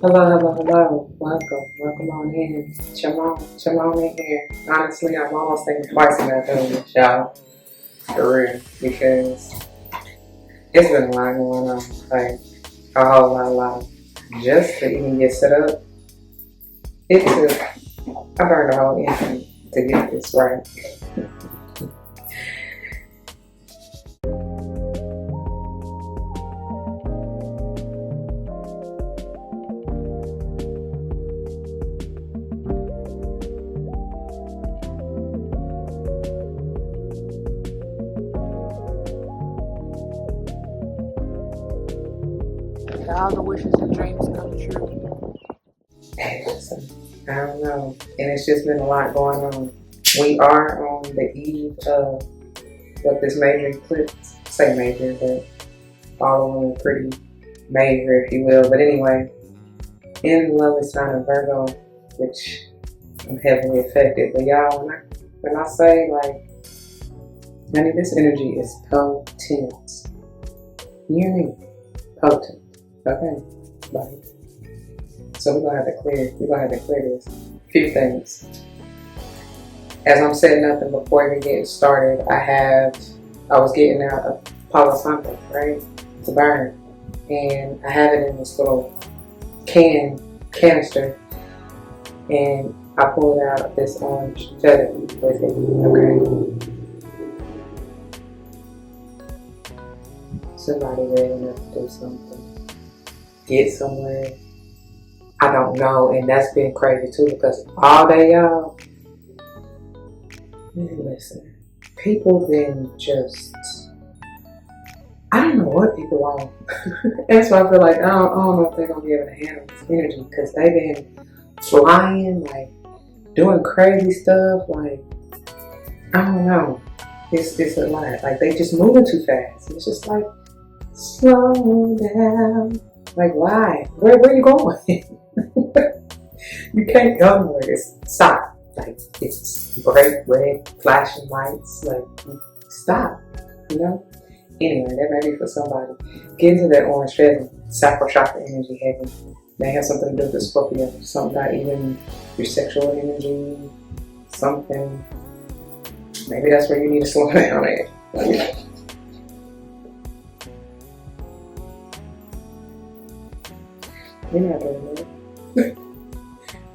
Hello. Welcome on in. Come on in here. Honestly, I'm almost thinking twice about doing this, y'all. For real. Because it's been a lot going on. Like, a whole lot. Just to even get set up, it took, I burned a whole infant to get this right. All the wishes and dreams come true. Hey, listen, I don't know. And it's just been a lot going on. We are on the eve of what this major eclipse, say major, but all of them are pretty major, if you will. But anyway, in the lovely sign of Virgo, which I'm heavily affected. But y'all, when I say, like, honey, this energy is potent. You hear me? Potent. Okay, like, so we're gonna have to clear this. A few things. As I'm setting up and before even getting started, I was getting out a Palo Santo, right? To burn. And I have it in this little canister. And I pulled out this orange feather with it, okay? Somebody ready enough to do something. Get somewhere. I don't know, and that's been crazy too because all day, y'all. Listen, people been just, I don't know what people want. That's why I feel like I don't know if they're gonna be able to handle this energy because they've been flying, like doing crazy stuff. Like, I don't know, it's a lot. Like they just moving too fast. It's just like, slow down. Like, why? Where you going? You can't go nowhere. Just stop. Like, it's bright red flashing lights. Like, stop. You know? Anyway, that may be for somebody. Get into that orange feather, sacral chakra energy heavy. May have something to do with the Scorpio. Something about even your sexual energy. Something. Maybe that's where you need to slow down at. Like, you're not doing that.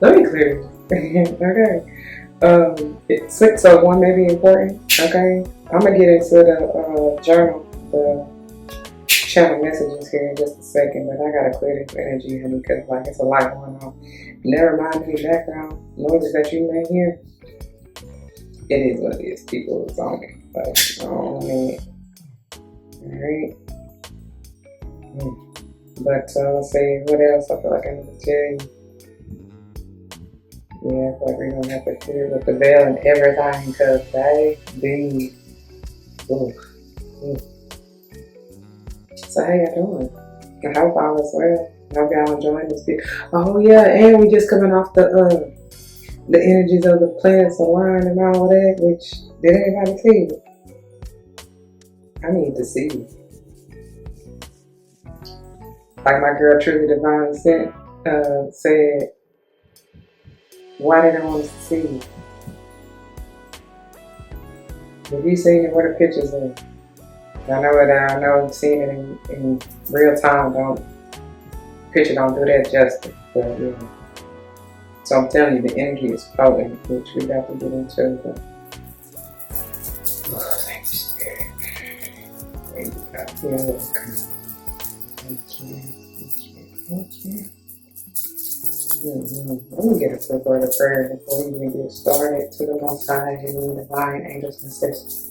Let me clear this. Okay. 601 may be important. Okay. I'm gonna get into the journal, the channel messages here in just a second, but I gotta clear this energy, honey, because like it's a lot going on. Never mind any background noises that you may hear. It is what it is. People is on it. Like, on it. Alright. But let's see, what else I feel like I need to tell you. Yeah, I feel like we're gonna have to clear with the veil and everything, because baby, So how y'all doing? I hope all is well. I hope y'all enjoying this video. Oh yeah, and we just coming off the energies of the planets aligned and all that, which did anybody see it? I need to see it. Like my girl Truly Divine said, why did I want to see it? If you seen it, what are pictures of? I know seeing it in real time picture don't do that justice. But yeah. So I'm telling you, the energy is potent, which we got to get into. But thank you, Spirit. Thank you, God. Okay. Let me get a quick word of prayer before we even get started. To the Most High, Heavenly Divine, Angels and Sisters,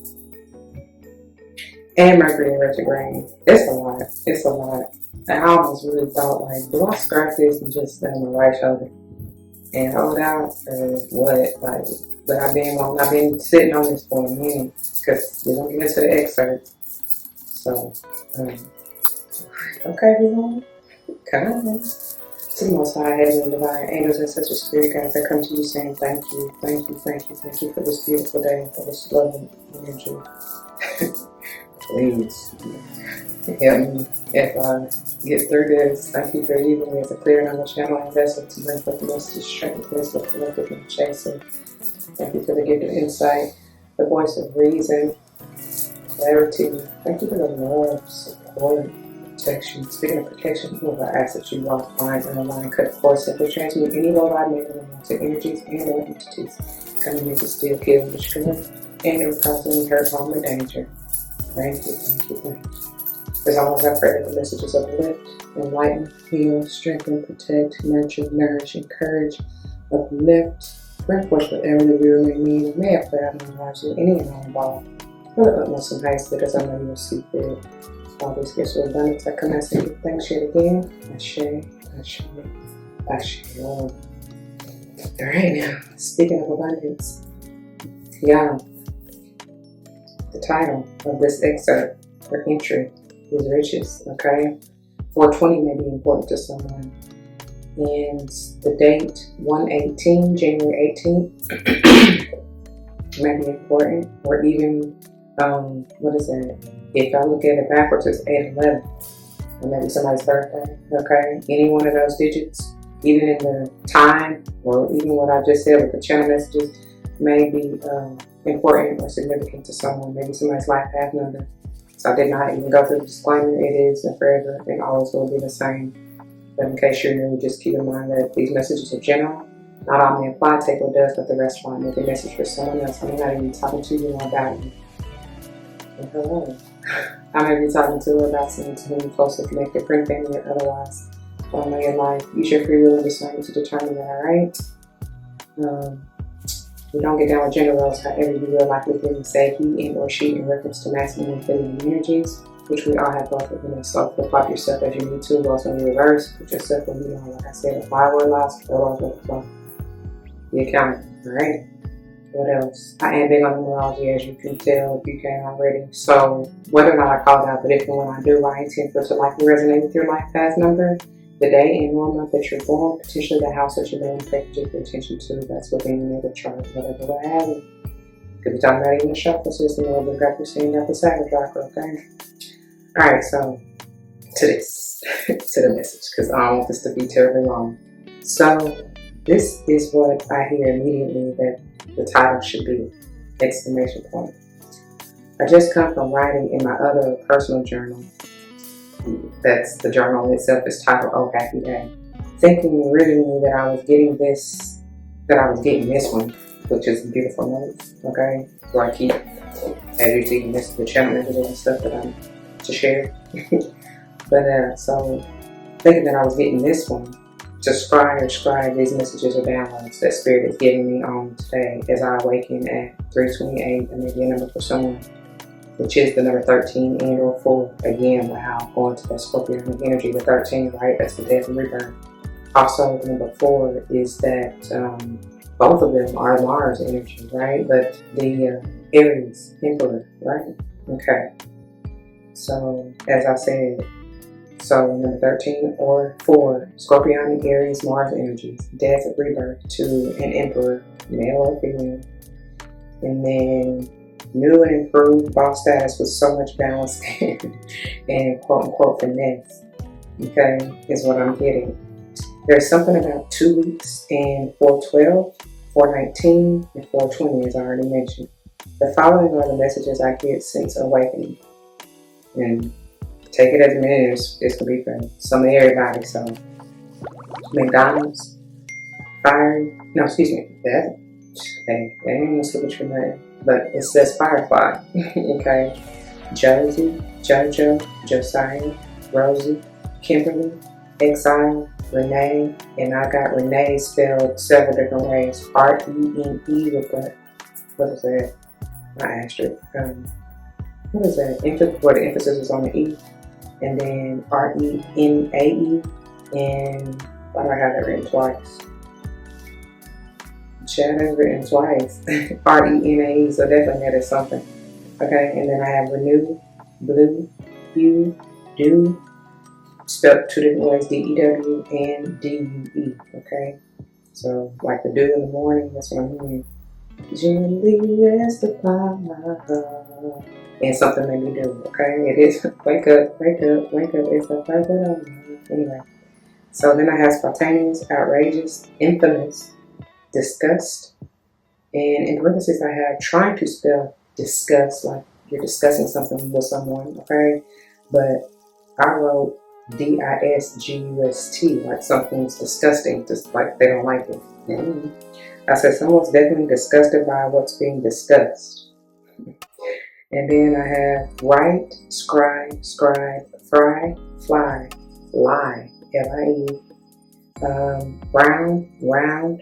and Mercury in retrograde. It's a lot. I almost really thought, like, do I scratch this and just stay on my right shoulder and hold out, or what? Like, but I've been sitting on this for a minute because we're gonna get into the excerpt. So, okay, everyone, come on. To the Most High, Heavenly Divine, Angels and Sisters, Spirit Guides, I come to you saying thank you for this beautiful day, for this loving energy. Please help me if I get through this. Thank you for using me as a clear knowledge channel and vessel to bring forth the message, strength, wisdom, collective, and chaser. Thank you for the gift of insight, the voice of reason, clarity. Thank you for the love, support, protection. Speaking of protection, I ask that you walk line and align, cut course, simply transmute any low body to energies and or entities coming in to steal, kill, destroy, and or cause any hurt, harm, or danger. Thank you, thank you, thank you. As always, I pray that the messages uplift, enlighten, heal, strengthen, protect, nurture, nourish, encourage, uplift, bring forth whatever the viewer may need and may have played out in their lives with any and all involved. For the utmost and highest good as I know you will see fit. All these gifts of abundance, I come and say thanks yet again. Ashe, Ashe, Ashe. Alright now, speaking of abundance, yeah, the title of this excerpt or entry is riches, okay? 420 may be important to someone. And the date, 1/18, January 18th, may be important. Or even, what is that? If I look at it backwards, it's 8/11. Or maybe somebody's birthday, okay? Any one of those digits, even in the time, or even what I just said with the channel messages, may be important or significant to someone. Maybe somebody's life path number. So I did not even go through the disclaimer. It is and forever and always will be the same. But in case you're new, just keep in mind that these messages are general. Not all may apply, take what does, but the rest might make a message for someone else. I may not even be talking to you or about you. And hello. I may be talking to or about someone to whom you're closely connected, friend, family, or otherwise. But I know your life. Use your free will and discernment to determine that, alright? We don't get down with gender roles, however you will likely hear me say he and or she in reference to masculine and feminine energies, which we all have both within us. So flip flop yourself as you need to, roles in reverse, put yourself when you know, like I said, if I were lost, otherwise what the fuck. Be accountable, alright? What else? I am big on numerology, as you can tell if you can't already. So whether or not I call it out, but if and when I do, I intend for it to likely resonate with your life path number, the day and or month that you're born, potentially the house that you're going to pay particular attention to, that's within your natal chart, whatever what have you. Could be talking about even the chakra system or the graphic scene at the sacral chakra, okay? Alright, so to this, to the message, because I don't want this to be terribly long. So this is what I hear immediately that the title should be, exclamation point. I just come from writing in my other personal journal. That's the journal itself is titled Oh Happy Day. Thinking originally that I was getting this one, which is a beautiful note, okay? Where I keep, as you see, the channel messages and stuff that I'm to share. But so thinking that I was getting this one to scribe these messages or downloads that Spirit is giving me on today as I awaken at 3:28, and maybe a number for someone, which is the number 13 and or 4. Again, wow, going to that Scorpio energy, the 13, right? That's the death and rebirth. Also, the number 4 is that both of them are Mars energy, right? But the Aries Emperor, right? Okay. So, as I said, so number 13 or 4, Scorpionic Aries Mars energies, death and rebirth to an Emperor, male or female. And then new and improved boss status with so much balance and quote unquote finesse, okay, is what I'm getting. There's something about 2 weeks and 412, 419, and 420, as I already mentioned. The following are the messages I get since awakening. And take it as a minute, it's gonna be for some of everybody. So, McDonald's, Fiery, no, excuse me, that ain't gonna slip with your name. But it says Firefly, okay? Josie, Jojo, Josiah, Rosie, Kimberly, Exile, Renee, and I got Renee spelled several different ways. R-E-N-E with the, what is that? Not asterisk. What is that? Where the emphasis is on the E. And then R-E-N-A-E. And why do I have that written twice? Chad has written twice. R-E-N-A-E, so definitely that is something. Okay, and then I have Renew, Blue, Hue, Do, spelled 2 different ways, D-E-W and D-U-E, okay? So, like the dew in the morning, that's what I'm hearing. Gently rest upon my heart. and something made me do it, okay? It is, wake up, it's a purpose. Anyway, so then I have spontaneous, outrageous, infamous, disgust, and in parentheses I have trying to spell disgust, like you're discussing something with someone, okay? But I wrote DISGUST, like something's disgusting, just like they don't like it. I said someone's definitely disgusted by what's being discussed. And then I have write, scribe, fry, fly, lie, L-I-E, brown, round,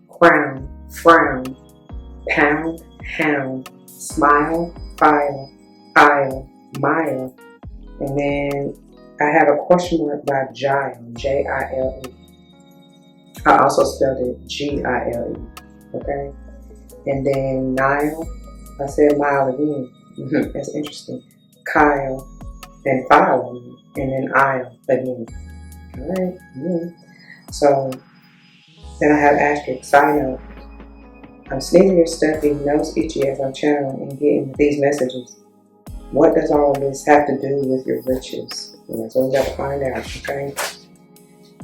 crown, frown, pound, hound, smile, file, aisle, mile, and then I have a question mark by Gile, J-I-L-E. I also spelled it G-I-L-E, okay? And then Nile, I said mile again. That's interesting. Kyle, and file again, and then aisle again. All right. So then I have asterisk, side note. I'm sneezing your stuff, even nose itchy as I'm channeling and getting these messages. What does all of this have to do with your riches? And that's what we got to find out, okay?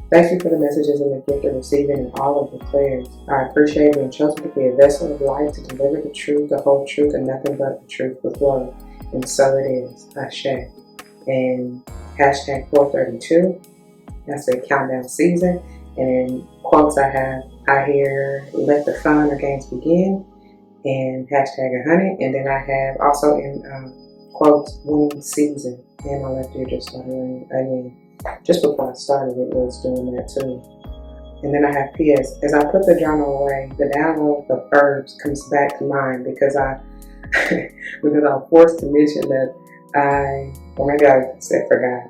Thank you for the messages and the gift of receiving and all of the prayers. I appreciate being chosen to be a vessel of light to deliver the truth, the whole truth, and nothing but the truth with love. And so it is. Ashe. And hashtag 432. That's the countdown season. And in quotes I have, I hear let the fun or games begin. And hashtag 100. And then I have also in quotes winning season. And my left ear just started ringing again. Just before I started, it was doing that too. And then I have PS. As I put the journal away, the download of herbs comes back to mind because because I'm forced to mention that or maybe I said forgot.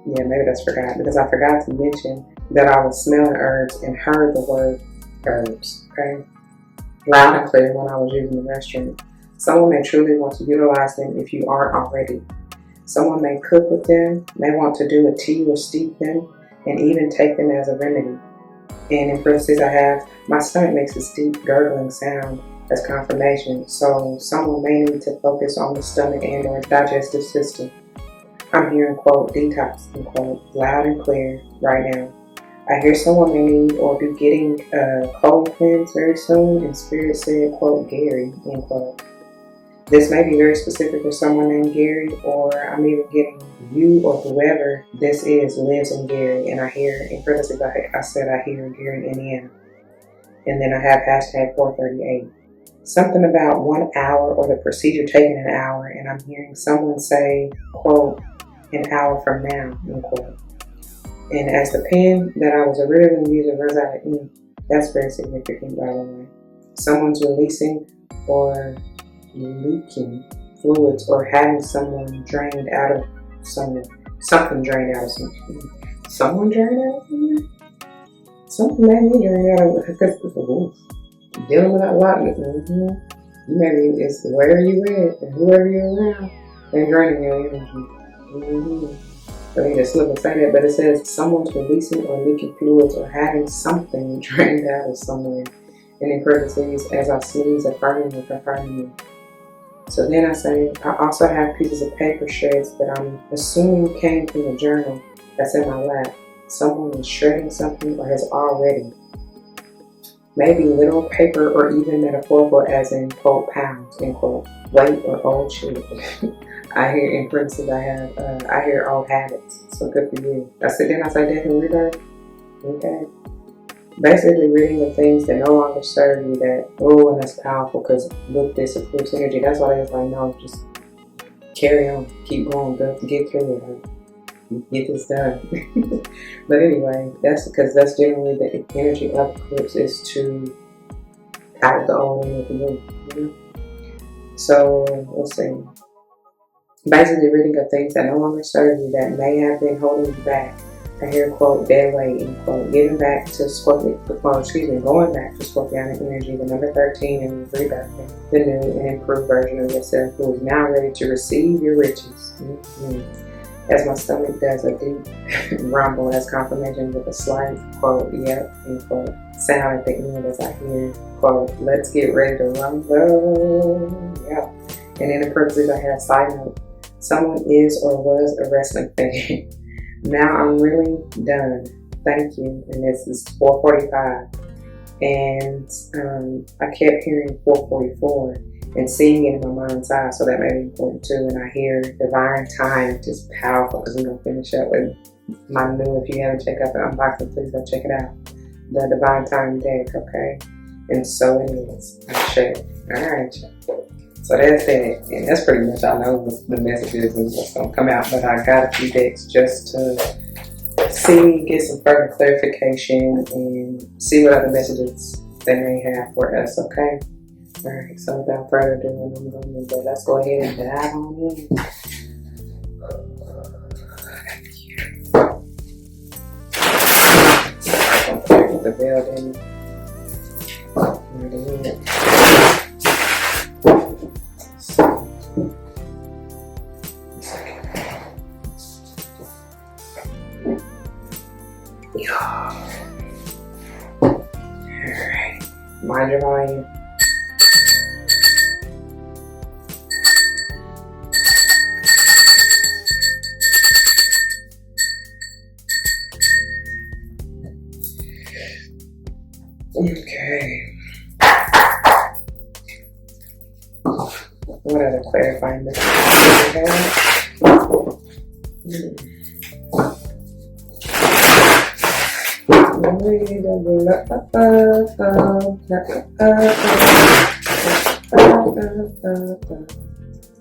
Yeah, maybe that's forgot because I forgot to mention that I was smelling herbs and heard the word herbs. Okay, loud and clear when I was using the restroom. Someone may truly want to utilize them if you aren't already. Someone may cook with them, may want to do a tea or steep them, and even take them as a remedy. And in parentheses I have, my stomach makes this deep gurgling sound as confirmation, so someone may need to focus on the stomach and or digestive system. I'm hearing quote detox, end quote, loud and clear right now. I hear someone may need or be getting a cold cleanse very soon, and Spirit said quote Gary, end quote. This may be very specific for someone named Gary, or I'm even getting you or whoever this is lives in Gary. And I hear, in parentheses, I said I hear Gary, Indiana. And then I have hashtag 438. Something about 1 hour or the procedure taking an hour, and I'm hearing someone say, quote, an hour from now, end quote. And as the pen that I was originally using runs out of ink, that's very significant, by the way. Someone's releasing or leaking fluids or having someone drained out of someone. Something drained out of someone. Someone drained out of someone? Something made me drain out of because dealing with a lot. Maybe it's wherever you at and whoever you're around and draining your energy. So you just look and say that, but it says someone's releasing or leaking fluids or having something drained out of somewhere. And in parentheses, as I sneeze, affirming and confirming me. So then I say, I also have pieces of paper shreds that I'm assuming came from the journal that's in my lap. Someone is shredding something or has already. Maybe literal paper or even metaphorical as in, quote, pounds, end quote, weight or old shit. I hear in parentheses, I hear old habits. So good for you. Then I say death and rebirth. Okay. Basically reading the things that no longer serve you that, oh, and that's powerful because with this approves energy. That's why they was like, no, just carry on, keep going, get through it, like, get this done. But anyway, that's because that's generally the energy of eclipse is to out the old and with the new, you know? So let's see. Basically reading of things that no longer serve you that may have been holding you back. I hear quote dead weight, end quote, going back to Scorpionic energy, the number 13 and rebirthing the new and improved version of yourself who is now ready to receive your riches. As my stomach does a deep rumble as confirmation with a slight quote, yep, end quote, sound at the end as I hear quote, let's get ready to rumble. Yeah. And in the parentheses, I have side note. Someone is or was a wrestling fan. Now I'm really done. Thank you. And this is 4:45. And I kept hearing 4:44 and seeing it in my mind's eye, so that may be important too. And I hear divine time, just powerful, because we're going to finish up with my new, if you haven't checked out the unboxing, please go check it out. The divine time deck, okay? And so it is. I check. Alright, so that's it. And that's pretty much, I know the messages and what's going to come out, but I got a few decks just to see, get some further clarification, and see what other messages they may have for us, okay? Alright, so without further ado, I'm going to move that. Let's go ahead and dive on in. The building. Alright, mind your volume. Okay. What other clarifying messages do we have?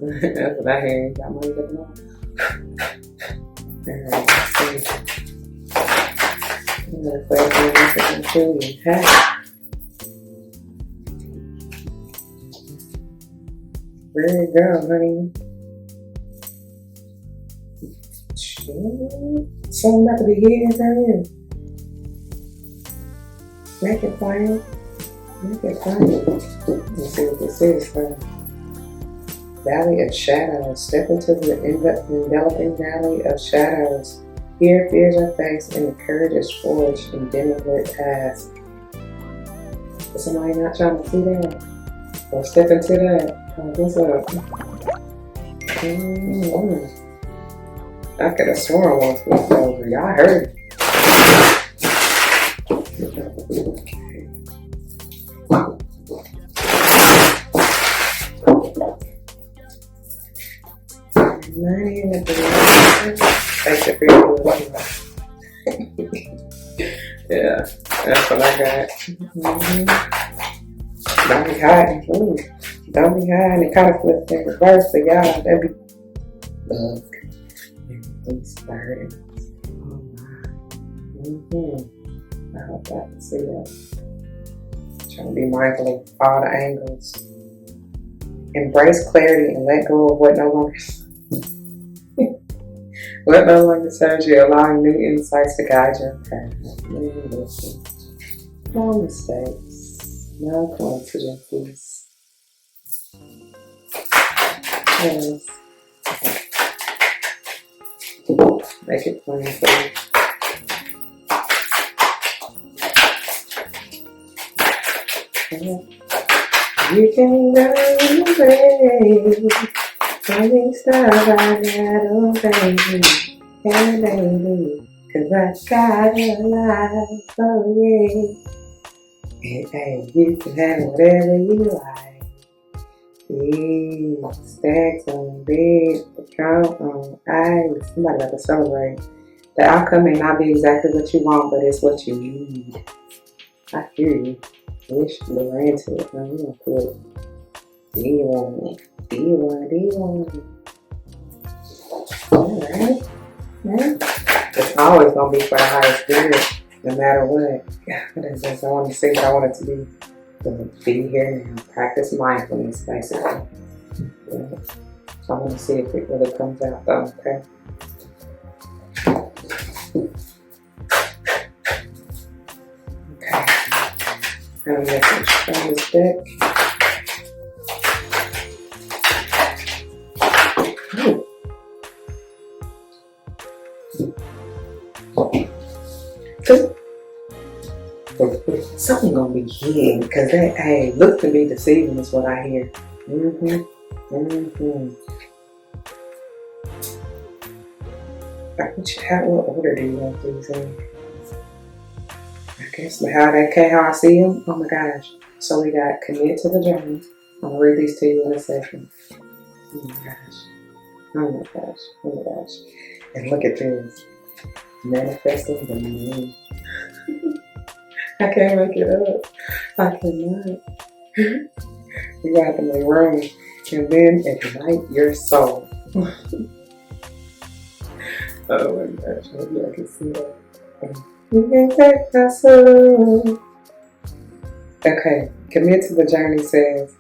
That's what I hear. Got money to know. Alright, let's see. I'm gonna clarify messages until you have. Where you go, honey? Something about to be here, girl. Make it plain. Make it plain. Let's see what this is. Valley of Shadows. Step into the enveloping valley of shadows. Here, fears are faced, and the courage is forged in dimly lit paths. Is somebody not trying to see that? Or step into that? What's up? I could have sworn once we was over. Y'all heard it. Thank you for yeah, that's what I got. Don't be hiding. Ooh. Don't be hiding. It kind of flipped in reverse, but y'all, that'd be look. These burdens. Oh my. I hope y'all can see that. Trying to be mindful of all the angles. Embrace clarity and let go of what no longer serves you, allowing new insights to guide your path. No mistakes, no coincidences. Yes. Make it plain for you. You can go away. Every step I gotta obey. Hey baby, 'cause I got a life for you. Hey, you can have whatever you like. Stacks on bed, Patron on ice. Somebody got to celebrate. The outcome may not be exactly what you want, but it's what you need. I hear you. Wish you were into it. I'm gonna put do you want it? Do you want it? Do you want it? Alright. Yeah. It's always gonna be for the highest spirit, no matter what. What is this? I want to say what I want it to be. So be here now. Practice mindfulness, basically. Yeah. So I want to see if it really comes out though, okay? I'm going to from this deck. Something gonna be hidden because that looks to be deceiving is what I hear. What order do you want these in? I guess how I see them. Oh my gosh. So we got commit to the journey. I'm gonna read these to you in a second. Oh my gosh. Oh my gosh. Oh my gosh. And look at this. Manifesting the moon. I can't make it up. I cannot. You gotta have to make room. And then ignite your soul. Oh my gosh. Maybe I can see that. You can take my soul. Okay. Commit to the journey says,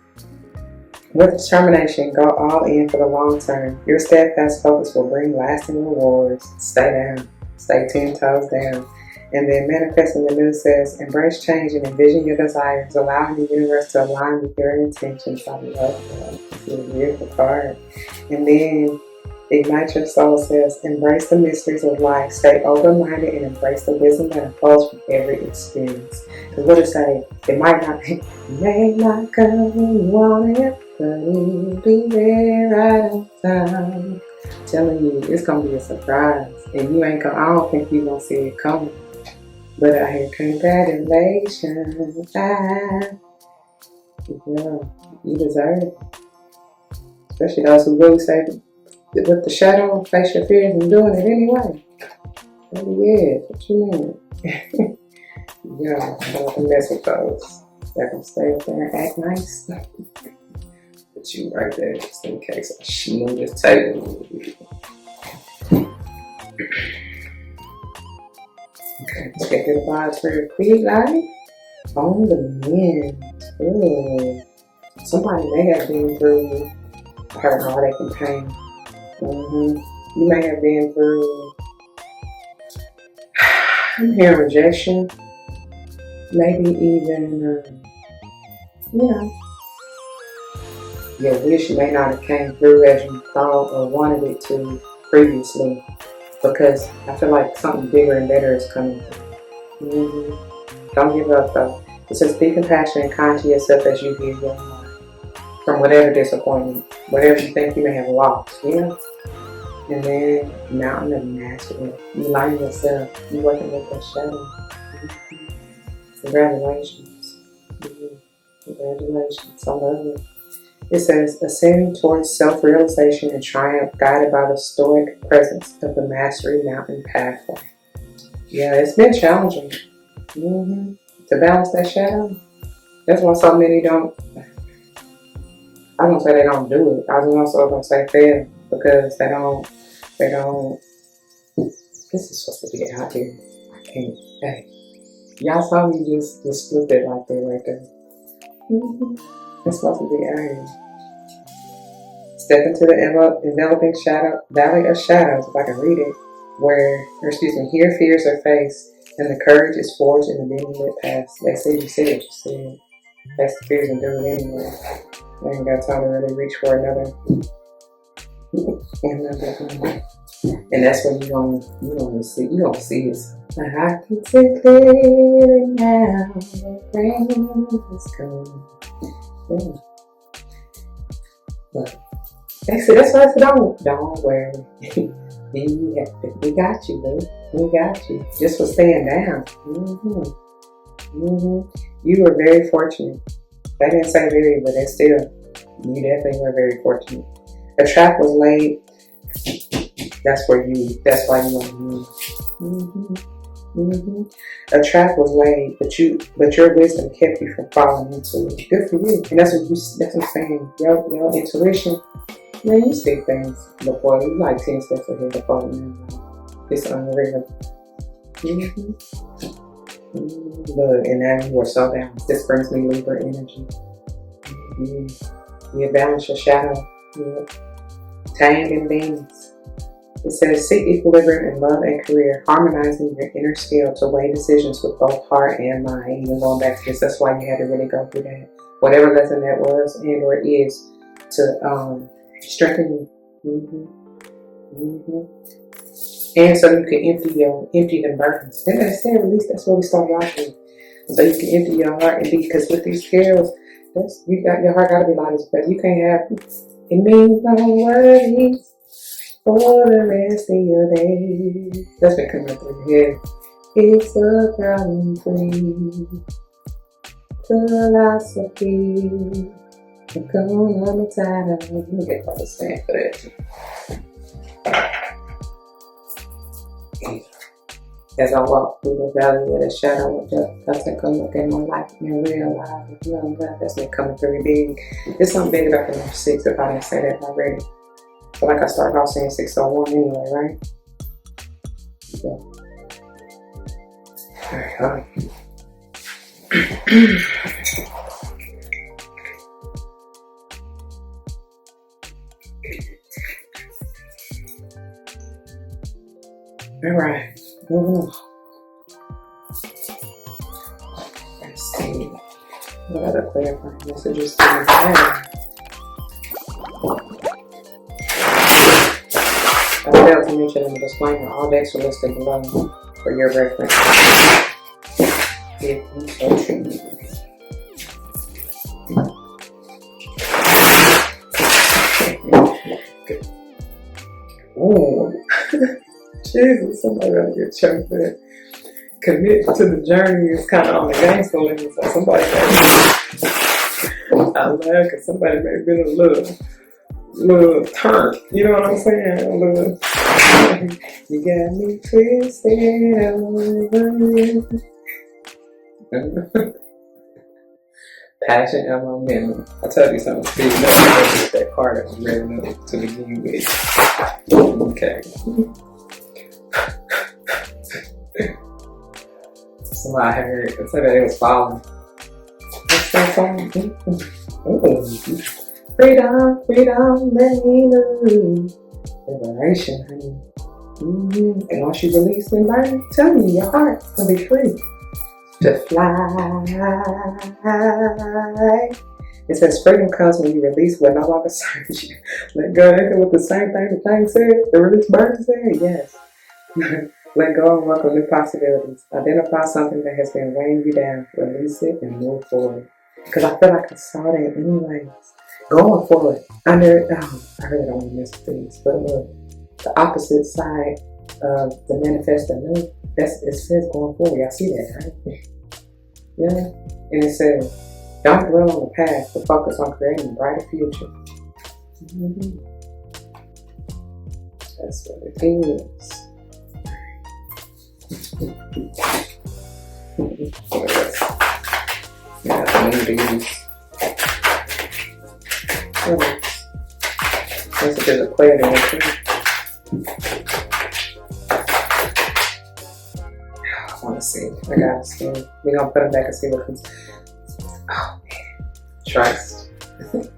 with determination, go all in for the long term. Your steadfast focus will bring lasting rewards. Stay down. Stay 10 toes down. And then manifesting the new says, embrace change and envision your desires, allowing the universe to align with your intentions. I love that. This is a beautiful card. And then ignite your soul says, embrace the mysteries of life. Stay open-minded and embrace the wisdom that unfolds from every experience. Because what it say? It might not come when you want it, but it'll be there right on time. I'm telling you, it's gonna be a surprise, and you ain't gonna. I don't think you gonna see it coming. But I hear congratulations, yeah, you deserve it. Especially those who really say, with the shadow, face your fears and doing it anyway. Yeah, what you mean? Yeah, I don't want to mess with those. They're gonna stay up there and act nice. Put you right there just in case I move this table. Okay, let's get the vibes real quick, like on the wind. Ooh. Somebody may have been through hurt, heartache, and pain. You may have been through, I'm hearing rejection, maybe even, your wish may not have came through as you thought or wanted it to previously, because I feel like something bigger and better is coming. Don't give up though. It says be compassionate and kind to yourself as you heal your heart from whatever disappointment, whatever you think you may have lost, And then mountain of mastery. You learn yourself. You working with that shadow. Congratulations. Congratulations. I love it. It says, ascend towards self-realization and triumph guided by the stoic presence of the Mastery Mountain pathway. Yeah, it's been challenging to balance that shadow. That's why so many don't, I don't say they don't do it. I was also going to say fail because they don't, this is supposed to be out here. I can't, hey. Y'all saw me just split it like that right there. It's supposed to be out here. Step into the enveloping shadow, valley of shadows, if I can read it, here fears are faced, and the courage is forged in the many lit paths. They say you said what you said. Face the fears and do it anyway. I ain't got time to really reach for another. And that's when you gonna see it. I can see clearly now, the rain is coming. Yeah. But that's why I said don't worry. Be happy. We got you, boo. We got you. Just for staying down. You were very fortunate. They didn't say very, but it's still, you definitely were very fortunate. A trap was laid. That's why you want to A trap was laid, but your wisdom kept you from falling into it. Good for you. And that's what I'm saying. Your intuition, man, you see things before you like 10 steps ahead before you. It's unreal. Look, and now you are so balanced. This brings me Libra energy. You balance your shadow. Tang and beans. It says, seek equilibrium in love and career, harmonizing your inner skill to weigh decisions with both heart and mind. Even going back to this, that's why you had to really go through that. Whatever lesson that was and or is to strengthen you. And so you can empty the burdens. And I said, at least that's what we started off with. So you can empty your heart, and because with these scales, your heart gotta be light as but you can't have It means no worries for the rest of your day. That's been coming through your head. It's a problem-free philosophy. Come on the time. Let me get my stand for that. As I walk through the valley of the shadow of death, I take a look at my life and realize the love that's been coming through big. It's something big about the number 6 if I didn't say that already. But like I started off saying 601 anyway, right? Yeah. Alright, Alright, moving on. Let's see. What other clarifying messages do we have? I failed to mention in the disclaimer, all decks are listed below for your reference. If you so choose. Ooh. Jesus, somebody gotta get choked there. Commit to the journey is kind of on the gangster level, so somebody I laugh because somebody may have been a little turn, you know what I'm saying? A little, you got me twisted over. Passion and momentum. I tell you something, Steve, that's that card that was ready to begin with. Okay. Somebody heard somebody was following. What's that song? Freedom, freedom, let me lose. Liberation, honey. And once you release and learn, tell me your heart's gonna be free to fly. It says freedom comes when you release what no longer serves you. Let go. Ain't that what the same thing the thing said? The release bird said? Yes. Let go and welcome new possibilities. Identify something that has been weighing you down. Release it and move forward. Because I feel like I saw that anyways. Going forward. I really don't want to miss things. But look, the opposite side of the manifest anew, it says going forward. Y'all see that, right? Yeah. And it says, don't dwell on the past, but focus on creating a brighter future. That's what it is. Yeah, I need these. Messages of clarity. I want to see. I gotta see. We're gonna put them back and see what comes. Oh man. Trust.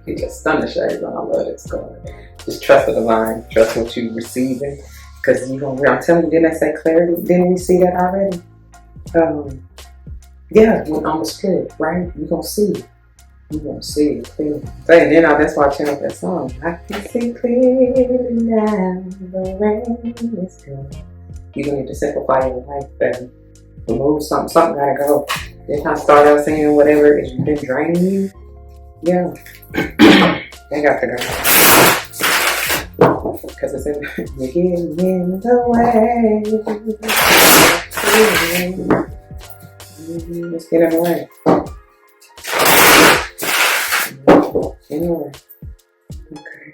You just stun the shades on. I love this card. Just trust the divine. Trust what you're receiving. Because I'm telling you, didn't I say clarity? Didn't we see that already? Yeah, on the split, right? You're going to see it. You're going to see it clearly. And then that's why I changed that song. I can see clearly now, the rain is coming. You're going to need to simplify your life better. Remove something. Something got to go. Then I start out saying whatever has been draining you. Yeah. They got to go. Because it's you're getting in the way. Let's get in the way. Anyway. Okay.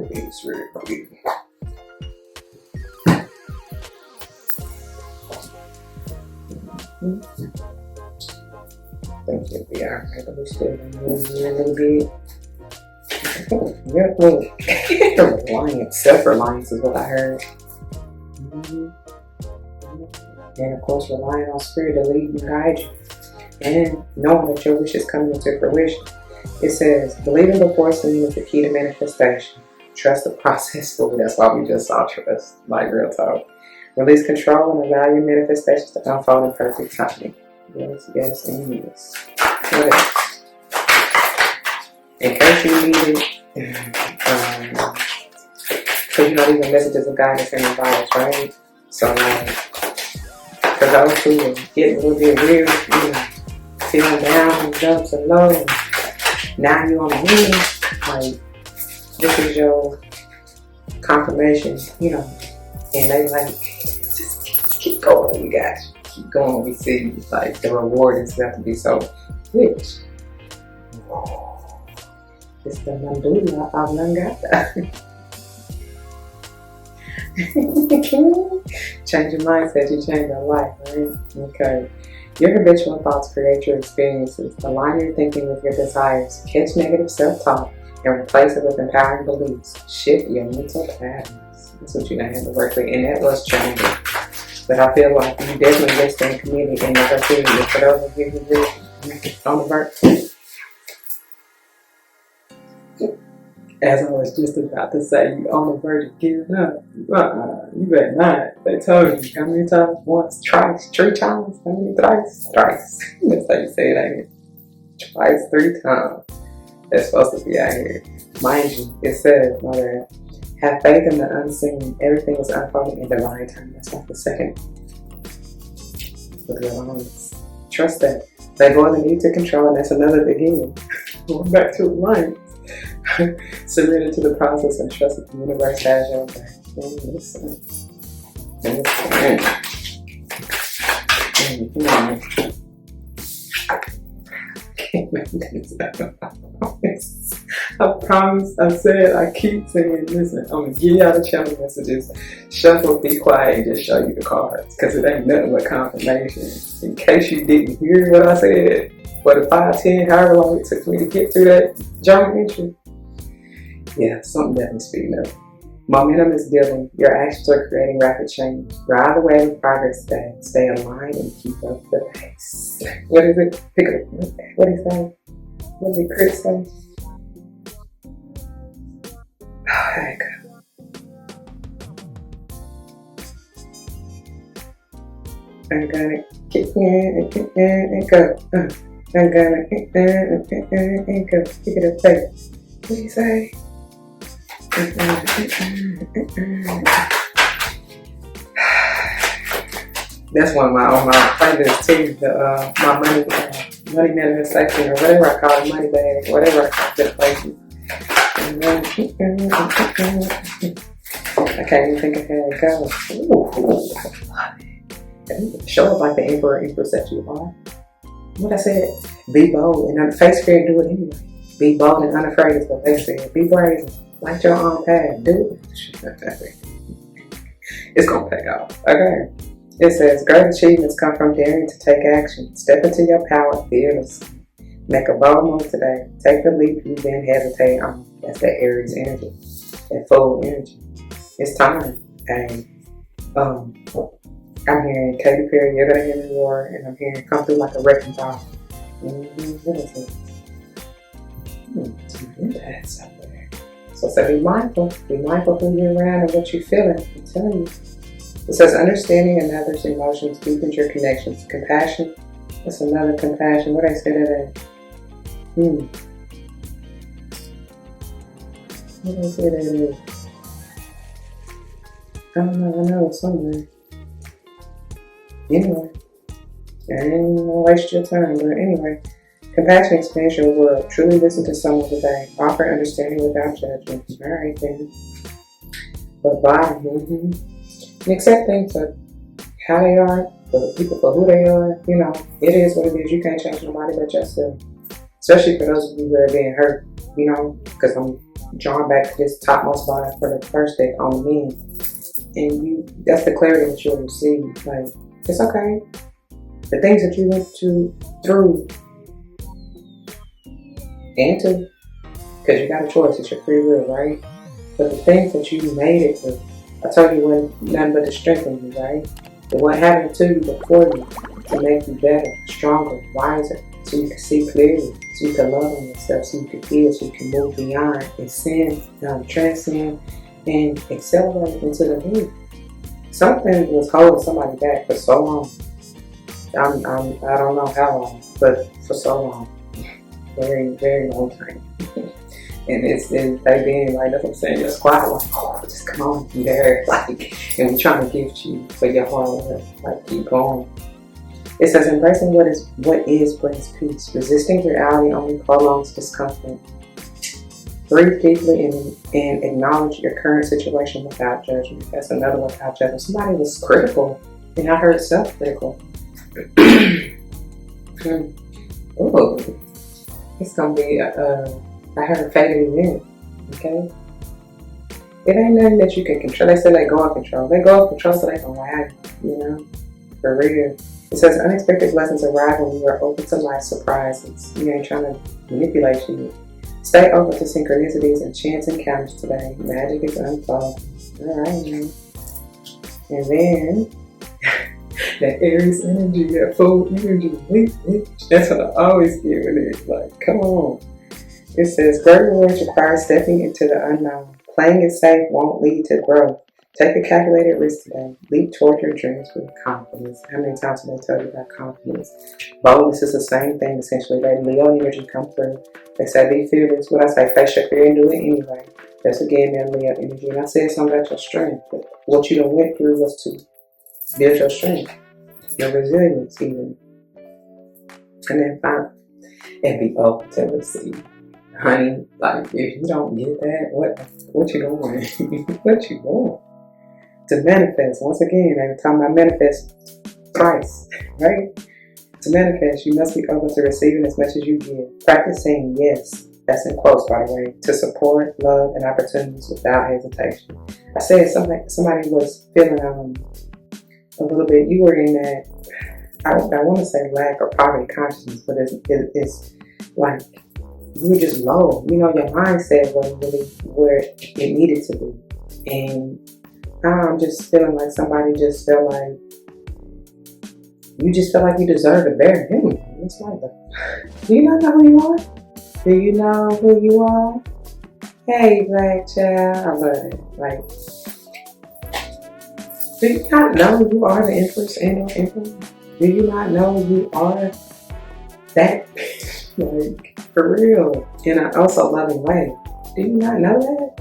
It's really quick. Thank you. We are maybe still a little bit. Reliance, self-reliance is what I heard. And of course, relying on spirit to lead and guide you. And knowing that your wish is coming into fruition. It says, believing before seeing is the key to manifestation. Trust the process. Ooh, that's why we just saw trust, like real talk. Release control and allow your manifestations to unfold in perfect timing. Yes, yes, and yes. What else? In case you need it, because even messages of guidance and advice, right? So, for those who are getting a little bit weird, feeling down and dumps and low, and now you're on the move, like, this is your confirmation, you know, and they like, just keep going, we got you. Keep going, we see, like, the reward is about to be so rich. It's the mandula, I've done got that. Change your mindset, you change your life, right? Okay. Your habitual thoughts create your experiences. Align your thinking with your desires. Catch negative self-talk and replace it with empowering beliefs. Shift your mental patterns. That's what you're going to have to work with. And that was challenging. But I feel like you definitely just stay committed and never feel it. For those of you who read on the verse. As I was just about to say, you on the verge of giving up. You better not. They told you how many times? Once, twice, 3 times. How many? Thrice? Thrice. That's how you say it, ain't it? Twice, 3 times. That's supposed to be out here. Mind you, it says, mother, have faith in the unseen. Everything is unfolding in divine time. That's like the second. With the alliance. Trust that. Let go of the need to control, and that's another again. Going back to alliance. Surrender to the process and trust that the universe has your back. Listen. I promise, I said, I keep saying, listen, I'm going to give y'all the channel messages, shuffle, be quiet, and just show you the cards. Because it ain't nothing but confirmation. In case you didn't hear what I said, for the 5, 10, however long it took me to get through that journal entry. Yeah, something definitely speeding up. Momentum is building. Your actions are creating rapid change. Ride the wave of progress today. Stay aligned and keep up the pace. What is it? Pick up. What is that? What did Chris say? Oh, there you go. I'm gonna kick and go. I'm gonna and go. Pick it up, face. What do you say? That's one of my playlists too. The my money manifestation, or whatever I call it, money bag, whatever I call it, places. I can't even think of how it goes. Ooh, show up like the emperor that you are. What I said? Be bold and face fear and do it anyway. Be bold and unafraid is what they said. Be brave. Light your own path. Do it. It's going to pay off. Okay. It says, great achievements come from daring to take action. Step into your power fearlessly. Make a bold move today. Take the leap you've been hesitating on. That's that Aries energy. That full energy. It's time. And I'm hearing Katy Perry, You're Gonna Hear Me Roar, and I'm hearing Come Through Like a Wrecking Ball. What is it? Some impacts out there. So say be mindful who you're around and what you're feeling. I'm telling you. It says understanding another's emotions deepens your connections. Compassion. That's another compassion. What I say that at? What did I say that is? I don't know. I know it's somewhere. Anyway. I ain't gonna waste your time, but anyway. Compassion expands your world. Truly listen to someone today. Offer understanding without judgment. Alright then. But body, and accept things for how they are, for the people for who they are. You know, it is what it is. You can't change nobody but yourself. Especially for those of you who are being hurt, you know, because I'm drawing back to this topmost line for the first day on me. And that's the clarity that you'll receive. Like, it's okay. The things that you went through and to, because you got a choice, it's your free will, right? But the things that you made it through, I told you wasn't nothing but to strengthen you, right? But what happened to you before you to make you better, stronger, wiser, so you can see clearly, so you can love on yourself, so you can feel, so you can move beyond, ascend, transcend, and accelerate into the new. Something was holding somebody back for so long. I don't know how long, but for so long. Very, very long time. And they've been like, that's what I'm saying, just quiet, like, oh, just come on, be there, like, and we're trying to gift you for your hard work, like, keep going. It says, embracing what is brings peace. Resisting reality only prolongs discomfort. Breathe deeply and acknowledge your current situation without judgment. That's another one, without judgment. Somebody was critical, and I heard self-critical. Ooh, it's gonna be I heard a fated event. Okay, it ain't nothing that you can control. They say let go of control. Let go of control so they can lie. You know, for real. It says unexpected blessings arrive when you are open to life's surprises. You ain't trying to manipulate you. Stay open to synchronicities and chance encounters today. Magic is unfolding. Alright, man. And then, that Aries energy, that full energy, that's what I always get with it. Like, come on. It says, great rewards require stepping into the unknown. Playing it safe won't lead to growth. Take a calculated risk today. Leap toward your dreams with confidence. How many times did I tell you about confidence? Boldness is the same thing, essentially. Let Leo energy come through. They say be fearless. What I say, face your fear and do it anyway. That's again that Leo energy. And I said something about your strength. But what you done went through was to build your strength, your resilience even. And then finally, and be open to receive. Honey, like if you don't get that, what you doing? What you doing? To manifest, once again, I'm talking about manifest thrice, right? To manifest, you must be open to receiving as much as you give. Practice saying yes, that's in quotes by the way, to support, love, and opportunities without hesitation. I said somebody was feeling a little bit, you were in that, I want to say lack or poverty consciousness, but it's like, you were just low. You know, your mindset wasn't really where it needed to be. And I'm just feeling like somebody just felt like you deserve a better human. It's like, do you not know who you are? Do you know who you are? Hey, black child, I love it. Like, do you not know you are the empress and or emperor? Do you not know you are that? Like, for real, in an also loving way. Do you not know that?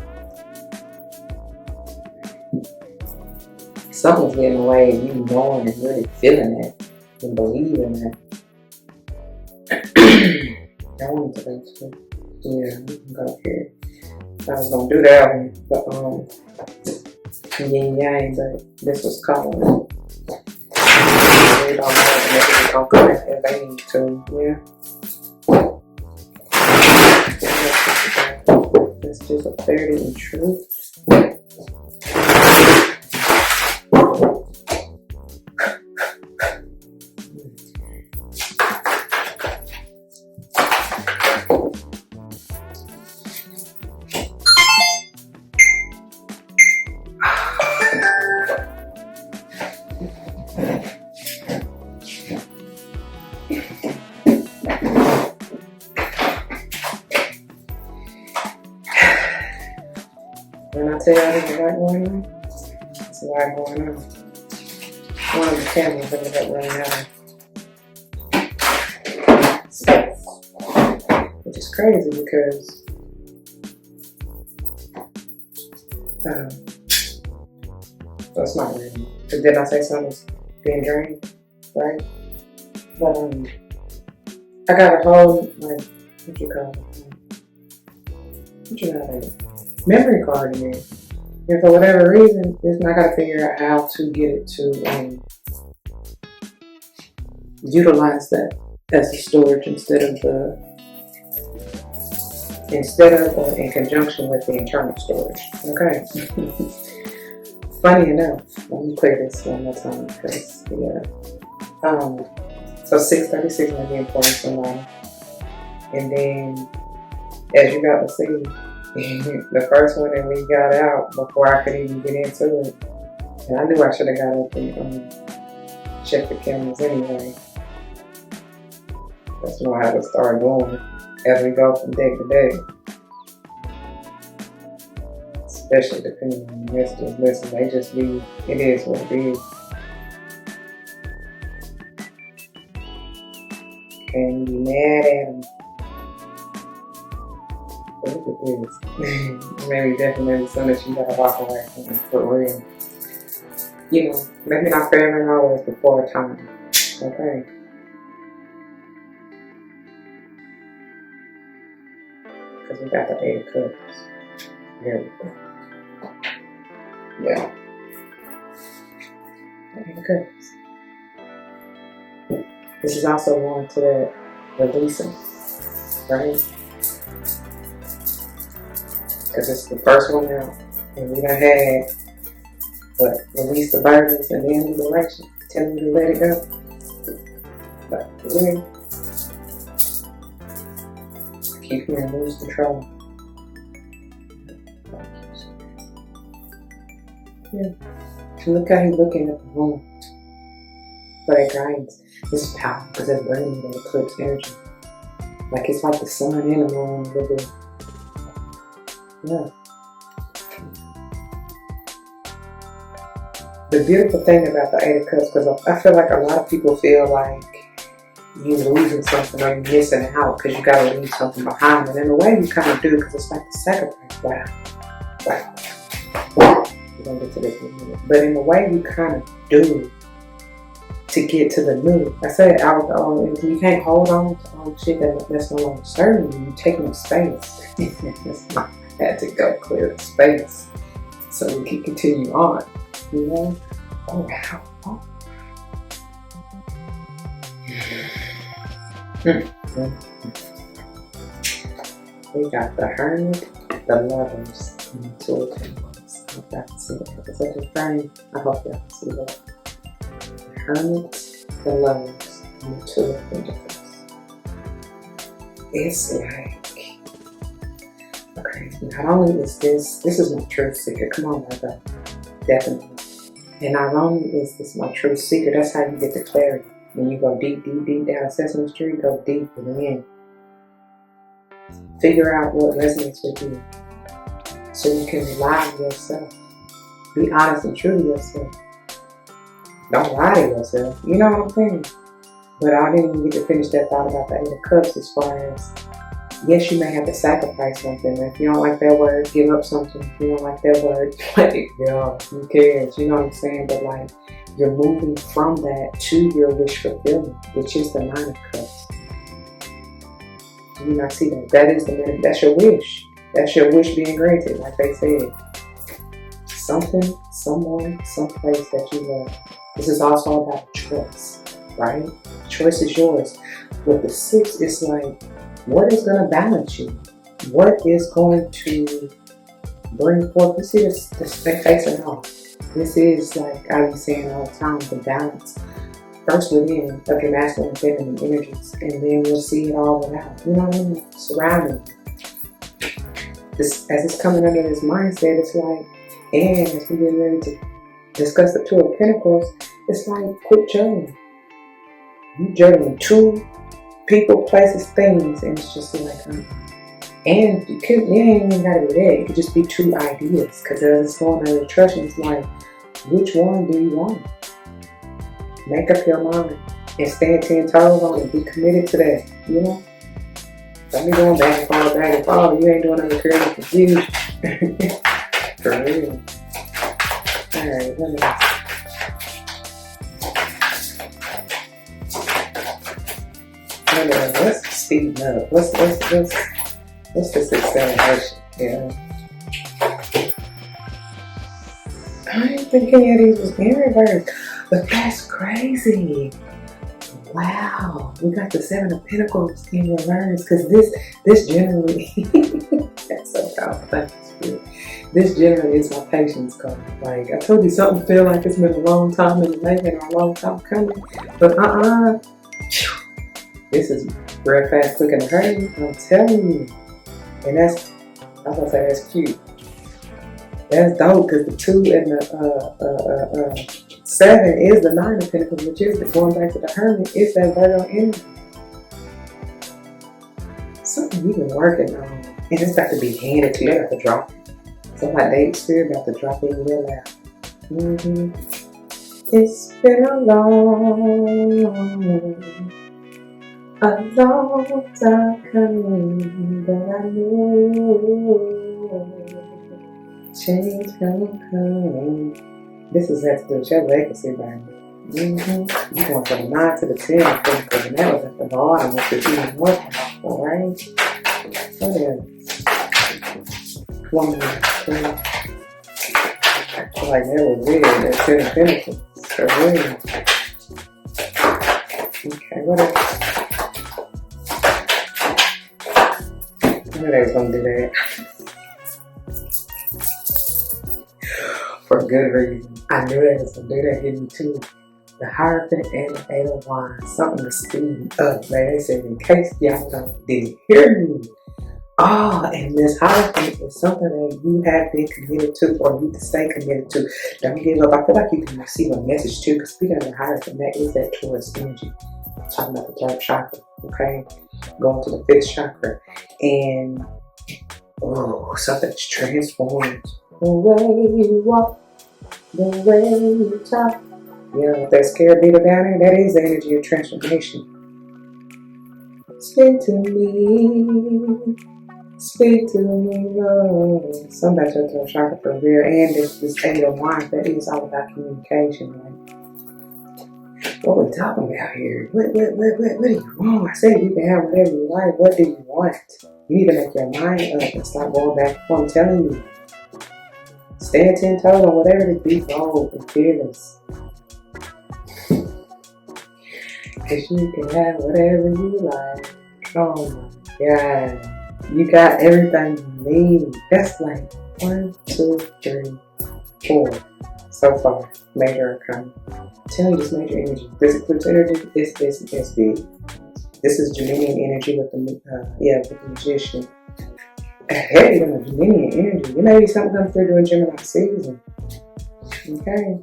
Something's getting away of you knowing and really feeling it and believing that. I wanted to go to, yeah, we can go here. I was gonna do that one, but yin yang, but this was called. They don't know if it's gonna go if they need to, yeah. It's just a clarity and truth. When I tell you there's a lot going on, it's a lot going on. One of the cameras ended up running out of space, which is crazy because that's not really. Because didn't I say something's being drained, right? But I got a whole what you call it? Memory card in there. And for whatever reason, I gotta figure out how to get it to utilize that as a storage instead of or in conjunction with the internal storage. Okay. Funny enough, let me clear this one more time because so 636 might be important to know. And then as you got to see, the first one that we got out before I could even get into it, and I knew I should have got up and checked the cameras anyway. That's what I had to start doing as we go from day to day. Especially depending on the messages. Listen, they just be, it is what it is. Can't be mad at them. Look at this. Maybe definitely something that you gotta walk away from for real. You know, maybe not forever and always before time. Okay. because we got the 8 of Cups. There we go. Yeah. The 8 of Cups. This is also going to that releasing, right? Because it's the first one out. And we done had, release the burdens and then liberation. Tell me to let it go. But yeah. Keep you and lose control. Yeah. Look how he's looking at the moon for that guidance. This is power because it's bringing that eclipse energy. Like it's like the sun and the moon with it. Yeah. The beautiful thing about the 8 of Cups, because I feel like a lot of people feel like you're losing something or you're missing out because you got to leave something behind. And in a way, you kind of do because it's like the sacrifice. Wow. We're going to get to this in a minute. But in a way, you kind of do to get to the new. I said, you can't hold on to all the shit that's no longer serving you. You're taking up space. I had to go clear the space so we can continue on. You know? Oh, wow. Oh. We got the Hermit, the Lovers, and the 2 of Pentacles. I hope y'all can see that. Is that the frame? I hope y'all can see that. The Hermit, the Lovers, and the 2 of Pentacles. It's like, okay, not only is this is my truth secret. Come on, my brother. Definitely. And not only is this my true secret, that's how you get the clarity. When you go deep, deep, deep down Sesame Street, go deep within. Figure out what resonates with you so you can rely on yourself. Be honest and true to yourself. Don't lie to yourself. You know what I'm saying? But I didn't even get to finish that thought about the 8 of Cups as far as, yes, you may have to sacrifice something. If you don't like that word, give up something. If you don't like that word, let it go. Who cares? You know what I'm saying? But like, you're moving from that to your wish fulfillment, which is the 9 of Cups. Do you not see that? That's your wish. That's your wish being granted, like they said. Something, someone, someplace that you love. This is also about choice, right? Choice is yours. With the 6, it's like, what is going to balance you? What is going to bring forth? You see this facing off. This is like I be saying all the time, the balance. First within of your masculine and feminine energies, and then you'll see it all without. You know what I mean? Surrounding you. This, as it's coming under this mindset, it's like, and as we get ready to discuss the 2 of Pentacles, it's like, quit juggling. You juggling 2 people, places, things, and it's just like, and you ain't even gotta do that. It could just be 2 ideas, because as it's going under the trust, it's like, which one do you want? Make up your mind and stand 10 toes on it. Be committed to that, you know? Don't be going back and forth. You ain't doing nothing creative confusion. For real. Alright, what else? Let's speed up. What's this acceleration? Yeah. I didn't think any of these was in reverse, but that's crazy. Wow, we got the 7 of Pentacles in reverse because this generally, that's so powerful. Thank you, Spirit. This generally is my patience card. Like I told you, something feel like it's been a long time in the making or a long time coming, but this is real fast, quick, and hurry. I'm telling you, and I was gonna say that's cute. That's dope because the 2 and the 7 is the 9 of Pentacles, which is going back to the Hermit. It's that Virgo energy. Something you've been working on, and it's about to be handed to you. They got to drop it. So my David Spirit about to drop it in your lap. It's been a long time coming, but I knew change gonna come. This is that to do with your legacy, baby. You going from the 9 to the 10, and that was at the bottom, which is even more powerful, right? What else? One more. Three. I feel like that was weird. That 10 of Pentacles. So weird. Okay, what else? I knew they was gonna do that. For good reason. I knew they was gonna do that. Hit me too. The Hierophant and the 8 of Wands. Something to speed up. Like they said, in case y'all didn't hear me. Oh, and this Hierophant is something that you have been committed to or you can stay committed to. Don't give up. I feel like you can receive a message too, because speaking of the Hierophant, that is that Taurus energy. I'm talking about the 3rd chakra, okay? Going to the 5th chakra. And, oh, something's transformed. The way you walk, the way you talk. You know, that scared beetle down there, that is the energy of transformation. Speak to me. Speak to me, Lord. Something about your 3rd chakra for real. And this 8 of Wands, that is all about communication, right? What we talking about here? What do you want? I said you can have whatever you like. What do you want? You need to make your mind up and stop going back and forth. I'm telling you. Stand 10 toes on whatever it is. Be bold and fearless. Cause you can have whatever you like. Oh my God. You got everything you need. That's like 1, 2, 3, 4 so far. Major arcana. I'm telling you, this major energy. This eclipse energy is big. This is Geminian energy with the magician. Heavy on the Geminian energy. It may be something comes through during Gemini season. Okay.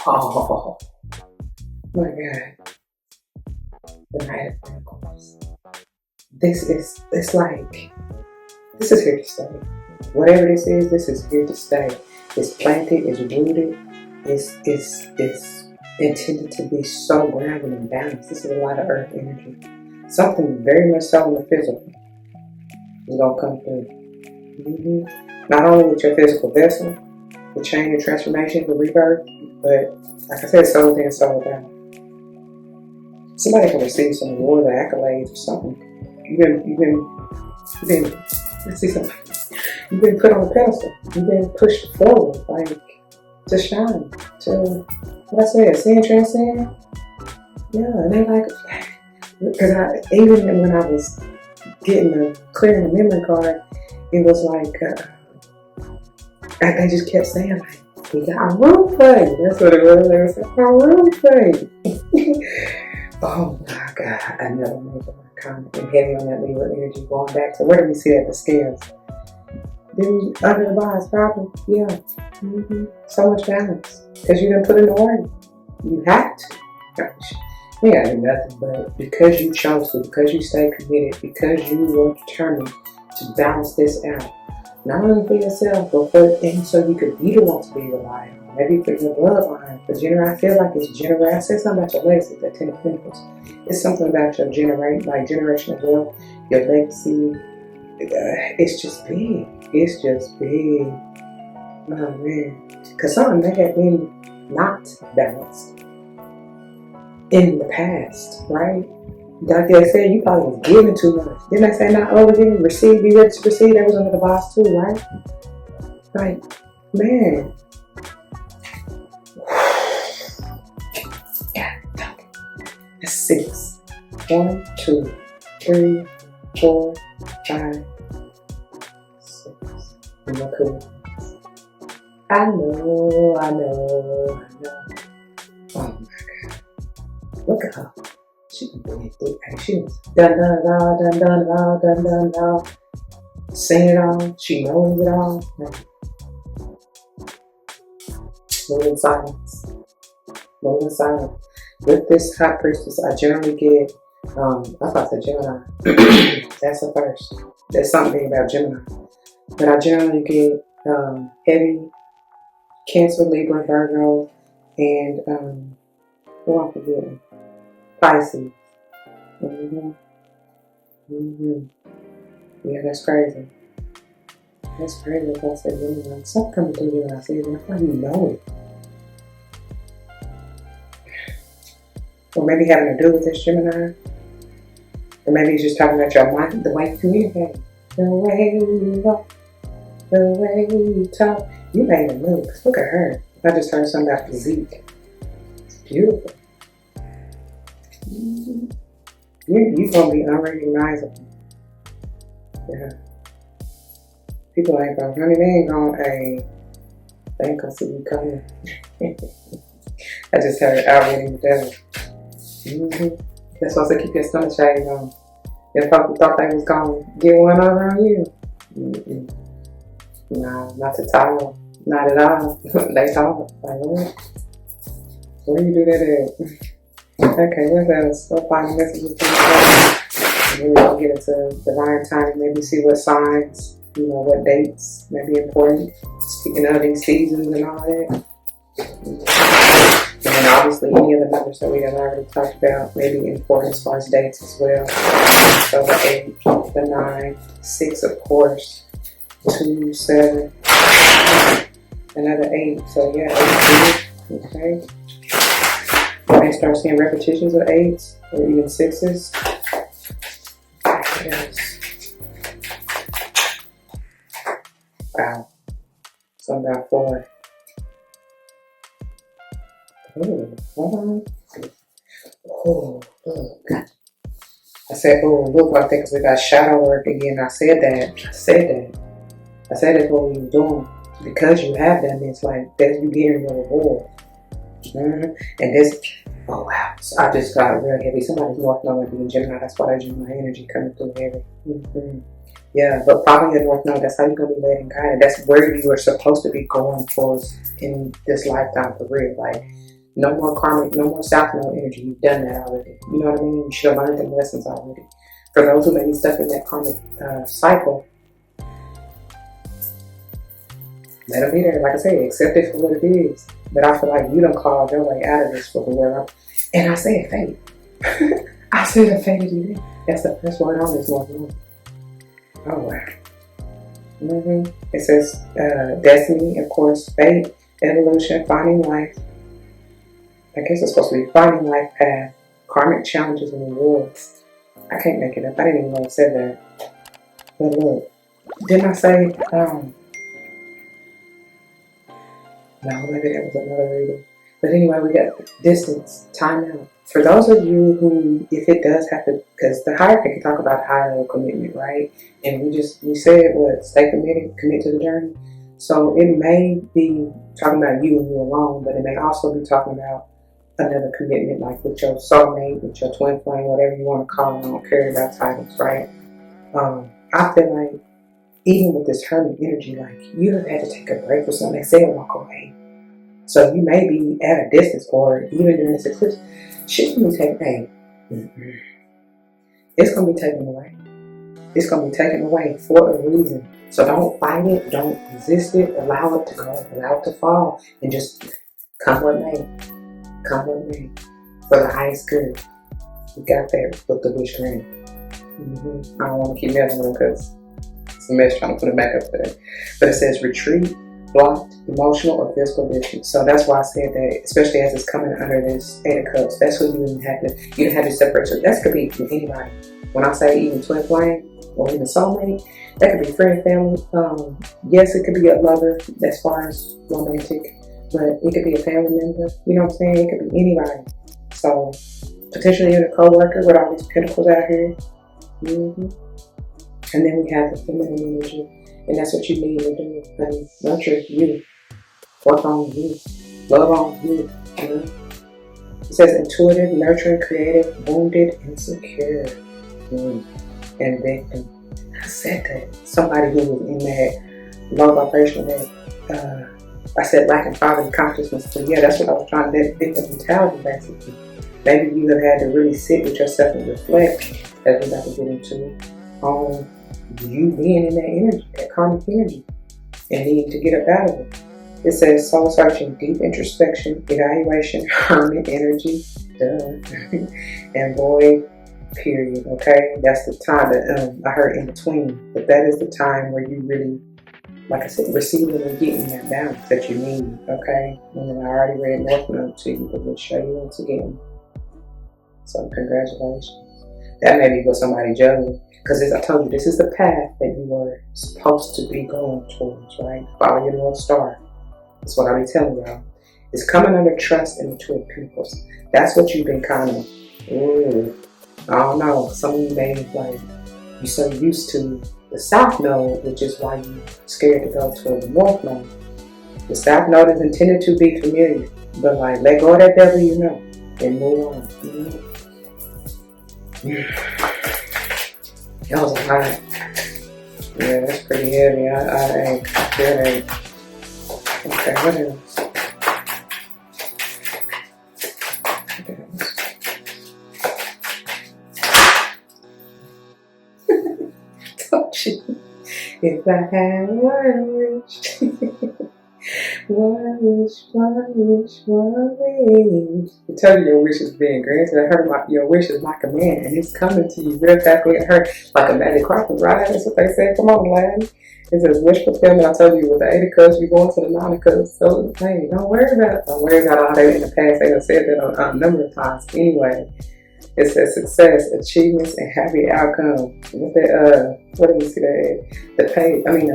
Oh my God. The Knight of Pentacles. This is here to stay. Whatever this is here to stay. It's planted, it's rooted, it's intended to be so grounded and balanced. This is a lot of earth energy. Something very much so in the physical is going to come through. Not only with your physical vessel, the change, the transformation, the rebirth, but like I said, soul within, soul without. Somebody can receive some awards or accolades or something. You've been, let's see something. You've been put on a pedestal. You've been pushed forward, like, to shine, to, what I said, see and transcend. Yeah, and they like, because even when I was clearing the memory card, it was like, they just kept saying, like, we got room for you. That's what it was. They were saying, room for you. Oh my God, another major arcana and heavy on that Libra energy. Going back to, where do we see that? The scales. Then under the bias problem, yeah. So much balance. Because you didn't put in the work. You have to. You gotta do nothing, but because you chose to, because you stayed committed, because you were determined to balance this out. Not only for yourself, but for, and so you could be the one to be relied on. Maybe for your bloodline. For I feel like it's generational. I said something about your legacy, that 10 of Pentacles. It's something about your generational wealth, your legacy. It's just big. It's just big. Oh man. Because something may have been not balanced in the past, right? Like they said, you probably was giving too much. Didn't they say not overgiving? Receive, be ready to receive. That was under the boss too, right? Like, man. That's 6. 1, 2, 3, 4, 5, 6. And look who. I know. Oh my God. Look at her. She can bring it through. She was done it all. Sing it all. She knows it all. Moving silence. With this High Priestess, I generally get, I thought I said Gemini. That's the first. There's something about Gemini. But I generally get heavy Cancer, Libra, Virgo, and who I'm forgetting? Pisces. Yeah, that's crazy. That's crazy if I said Gemini. Something coming through here when I say it, and I probably know it. Or maybe having to do with this Gemini. Or maybe it's just talking about your mind, the way you communicate. The way you walk, The way you talk. You made a move. Look at her. I just heard something about physique. It's beautiful. You're gonna be unrecognizable. Yeah. People ain't gonna, honey, they ain't gonna see you coming. I just heard already with that. That's supposed to keep your stomach shades on. If people thought they was gonna get one over on you. Nah, not at all. Not at all. They talk. Like, what? Where you do that at? Okay, what else? We'll find messages from the and then we'll get into divine timing, maybe see what signs, what dates may be important. Speaking of these seasons and all that. And then obviously any of the numbers that we have already talked about may be important as far as dates as well. So the 8, the 9, 6 of course, 2, 7, another 8. So yeah, 8, okay. You may start seeing repetitions of 8s or even 6s. Yes. Wow. Something about 4. Oh, hold on. Oh, look. I said, oh, look, I think we got shadow work again. I said that. I said that's what we were doing. Because you have done this, like, that you getting your reward. And this, oh wow. So I just got real heavy. Somebody's North Node being Gemini. That's why I do my energy coming through heavy. Yeah, but following your North Node, that's how you're going to be led and guided. That's where you are supposed to be going towards in this lifetime for real. Like, no more karmic, no more South Node energy. You've done that already. You know what I mean? You should have learned them lessons already. For those who may be stuck in that karmic cycle, let them be there. Like I said, accept it for what it is. But I feel like you done called your way out of this for whoever. And I said fate. I said a fate to do that. That's the first word on this one. Oh wow. It says destiny, of course, fate, evolution, finding life. I guess it's supposed to be finding life path, karmic challenges and rewards. I can't make it up. I didn't even know it said that. But look, didn't I say, no, maybe that was another reading. But anyway, we got distance, time out. For those of you who, if it does have to, because the hierarchy can talk about higher commitment, right? And we said what? Stay committed, commit to the journey. So it may be talking about you and you alone, but it may also be talking about another commitment, like with your soulmate, with your twin flame, whatever you want to call it. I don't care about titles, right? I feel like even with this hermit energy, like you have had to take a break or something. They say walk away. So you may be at a distance, or even during this eclipse, shit's gonna be taken. It's gonna be taken away. It's gonna be taken away for a reason. So don't fight it, don't resist it, allow it to go, allow it to fall, and just come what may. Come what may. For the highest good. You got that with the wish grant. I don't want to keep messing with them because it's a mess trying to put it back up there. But it says retreat, blocked, emotional, or physical distance. So that's why I said that, especially as it's coming under this 8 of Cups, that's what you didn't have to separate. So that could be with anybody. When I say even twin flame or even soulmate, that could be friend, family. Yes, it could be a lover as far as romantic, but it could be a family member. You know what I'm saying? It could be anybody. So potentially even a co-worker with all these pentacles out here. And then we have the feminine energy, and that's what you need to do. And nurture you, work on you, love on you. It says intuitive, nurturing, creative, wounded, insecure, and victim. I said that somebody who was in that low vibration, that I said lacking fatherly consciousness. So yeah, that's what I was trying to do. Victim mentality, basically. Maybe you have had to really sit with yourself and reflect, as we're about to get into, on you being in that energy, that karmic energy, and needing to get up out of it. It says soul searching, deep introspection, evaluation, hermit energy, and void period. Okay, that's the time that I heard in between, but that is the time where you really, like I said, receiving and getting that balance that you need. Okay, and then I already read North Node to you, but we'll show you once again. So congratulations. That may be what somebody juggling. Because as I told you, this is the path that you were supposed to be going towards, right? Follow your North Star. That's what I be telling y'all. It's coming under trust in the Two of Pentacles. That's what you've been kind of, I don't know. Some of you may like, you're so used to the South Node, which is why you're scared to go to the North Node. The South Node is intended to be familiar, but like, let go of that devil you know and move on. That was a lot. Yeah, that's pretty heavy. I feel that. Okay, what else? Told you. If I had one wish, one wish. I told you your wish is being granted. I heard your wish is like a man, and it's coming to you real fast. I heard like a magic carpet ride. That's what they said. Come on, lad. It says wish fulfillment. I told you with the 8 of Cups, you're going to the 9 of Cups. So hey, don't worry about all that in the past. They have said that a number of times. Anyway. It says success, achievements, and happy outcome. What do we see that? The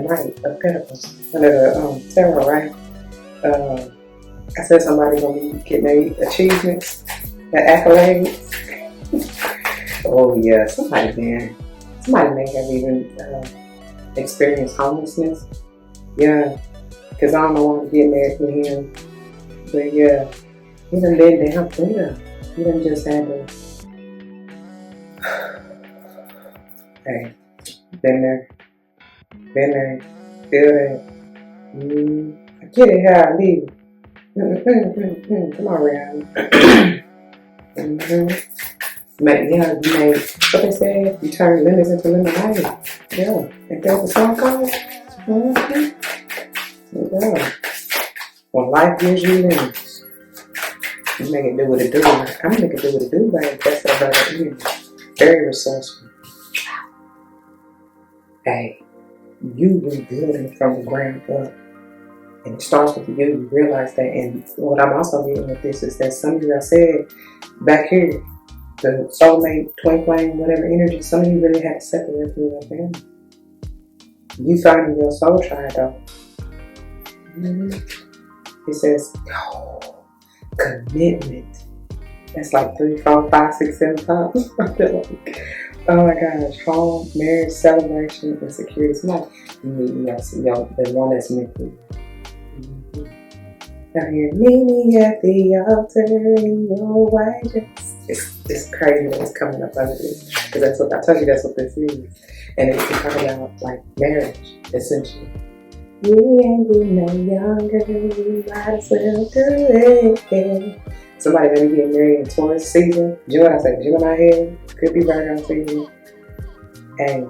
Knight of Pentacles under the tarot, right? I said somebody gonna be getting their achievements, their accolades. Oh yeah, somebody may have even experienced homelessness. Yeah, because I don't know why I'm getting married with him, but yeah, he done laid down freedom. He done just had to. Hey, been there, feel that. I get it how I live. Come on, Rihanna. You made, what they said, you turn lemons into lemonade. Yeah, if there's a song called. Yeah. When life gives you lemons, you make it do what it do. I'm gonna make it do what it do, baby. That's what I got to Very resourceful. Hey, you rebuilding from the ground up. And it starts with you. You realize that. And what I'm also getting with this is that some of you, I said back here, the soulmate, twin flame, whatever energy, some of you really had to separate from your family. You finding your soul tribe though. It says, commitment. That's like 3, 4, 5, 6, 7 times. I feel like, oh my gosh, home, marriage, celebration, and security. Somebody, the one that's meant for you. Now here, meet me at the altar in your white dress. It's crazy that it's coming up under this, because that's what I told you. That's what this is, and it's talking about like marriage, essentially. We ain't getting no younger. We might as well do it. Somebody may be getting married in Taurus season. Gemini here. Could be Virgo season. Hey.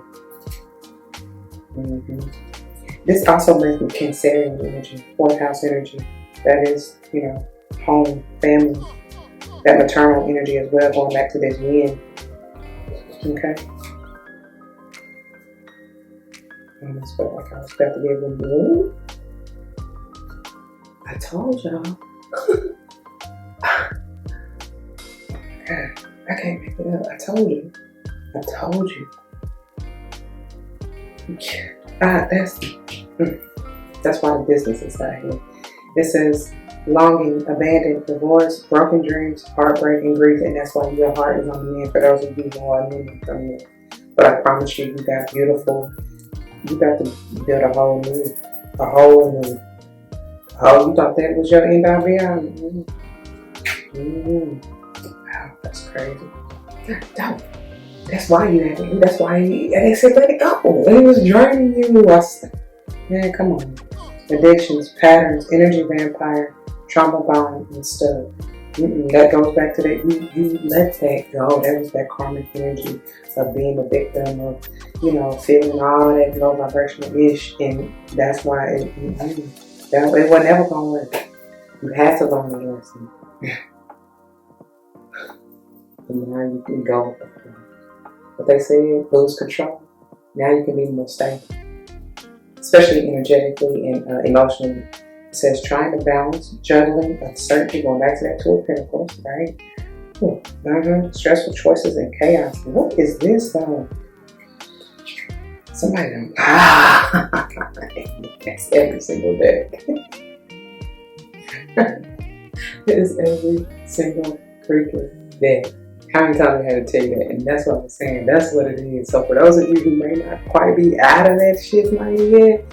This also brings me Cancerian energy, 4th house energy. That is, home, family. That maternal energy as well, going back to this yin. Okay. I almost felt like I was about to get a blue. I told y'all. God, I can't make it up. I told you. That's why the business is out here. It says longing, abandoned, divorce, broken dreams, heartbreak, and grief, and that's why your heart is on the mend for those of you who are moving from it. But I promise you, you got to build a whole new. Oh, you thought that was your end all be all? Wow, that's crazy. God, that's why they said let it go. It was draining you. Man, come on. Addictions, patterns, energy vampire, trauma bond, and stuff. That goes back to that. You let that go. That was that karmic energy of being a victim of, feeling all that low vibrational ish, and that's why it was never gonna work. You had to learn the lesson. And now you can go with the flow. What they say, lose control. Now you can be more stable, especially energetically and emotionally. It says trying to balance, juggling, uncertainty, going back to that 2 of Pentacles, right? Stressful choices and chaos. What is this though? Somebody done. That's every single day. It is every single freaking day. How many times I had to tell you that? And that's what I'm saying. That's what it is. So for those of you who may not quite be out of that shit mind yet,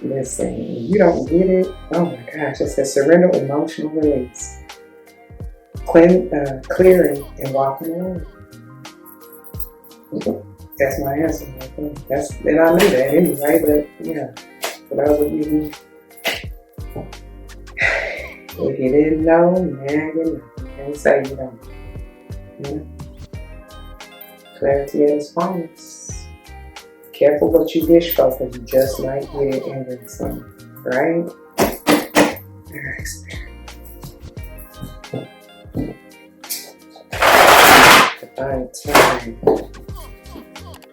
listen, you don't get it. Oh my gosh, it says surrender, emotional release, clearing, and walking away. That's my answer. And I knew that anyway. But yeah, for those of you who, if you didn't know, now you know. Can't say you don't. Yeah. Clarity at its finest. Careful what you wish for, because you just might get it and then some, right? Divine time.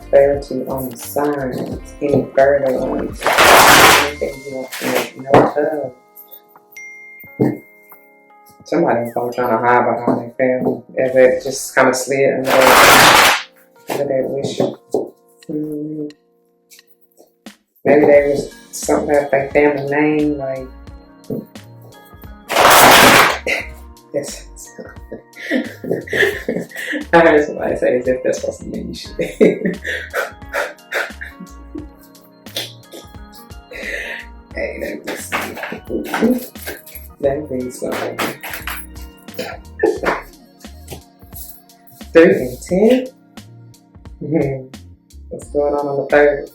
Clarity on the signs. Any further on anything you want to make note of. Somebody's probably trying to hide behind their family as it just kind of slid under their wish. Maybe there was something about their family name, like yes. I heard somebody say as if that's supposed to mean shit. Hey, let me see. That means something. 3 and 10. What's going on the 3rd?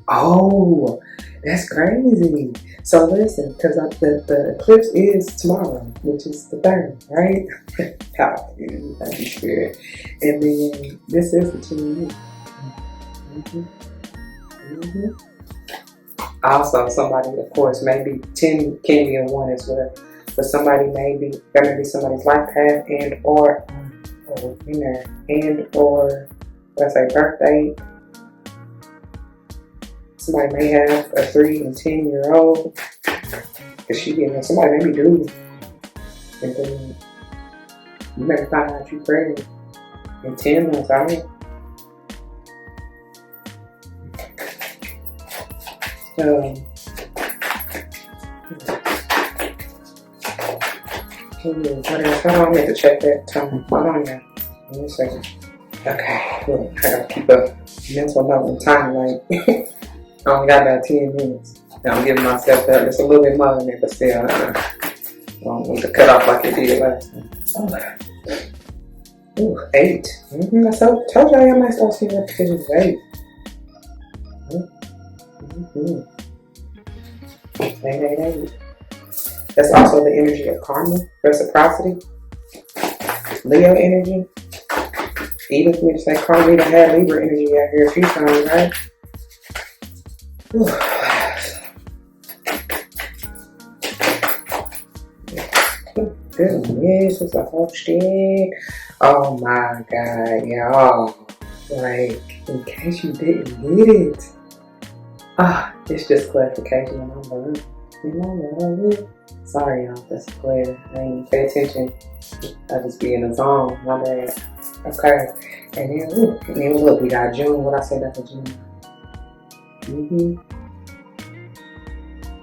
Oh, that's crazy. So listen, because the eclipse is tomorrow, which is the 3rd, right? Thank you, Spirit. And then this is the 2. Also, somebody, of course, maybe 10 can be a 1 as well. But somebody that may be somebody's life path or let's say birthday. Somebody may have a 3 and 10-year-old. Because somebody may be due. And then you may find out you're pregnant in 10 months, right? What else? Hold on, I need to check that time. Hold on now. Give me a second. Okay, cool. I gotta keep a mental note and time. Like, I only got about 10 minutes. Now I'm giving myself that. It's a little bit more than it, but still, I don't want to cut off like it did last time. Ooh, 8. I told y'all I might start seeing repetitions of 8. 8. That's also the energy of karma, reciprocity, Leo energy. Even if we just say karma, we done had Libra energy out here a few times, right? Goodness, it's a whole shit. Oh my God, y'all. Like, in case you didn't get it. It's just clarification and I'm done. Sorry y'all, that's clear. I ain't pay attention. I just be in the zone, my bad. Okay. And then look, we got June. What I say that for June?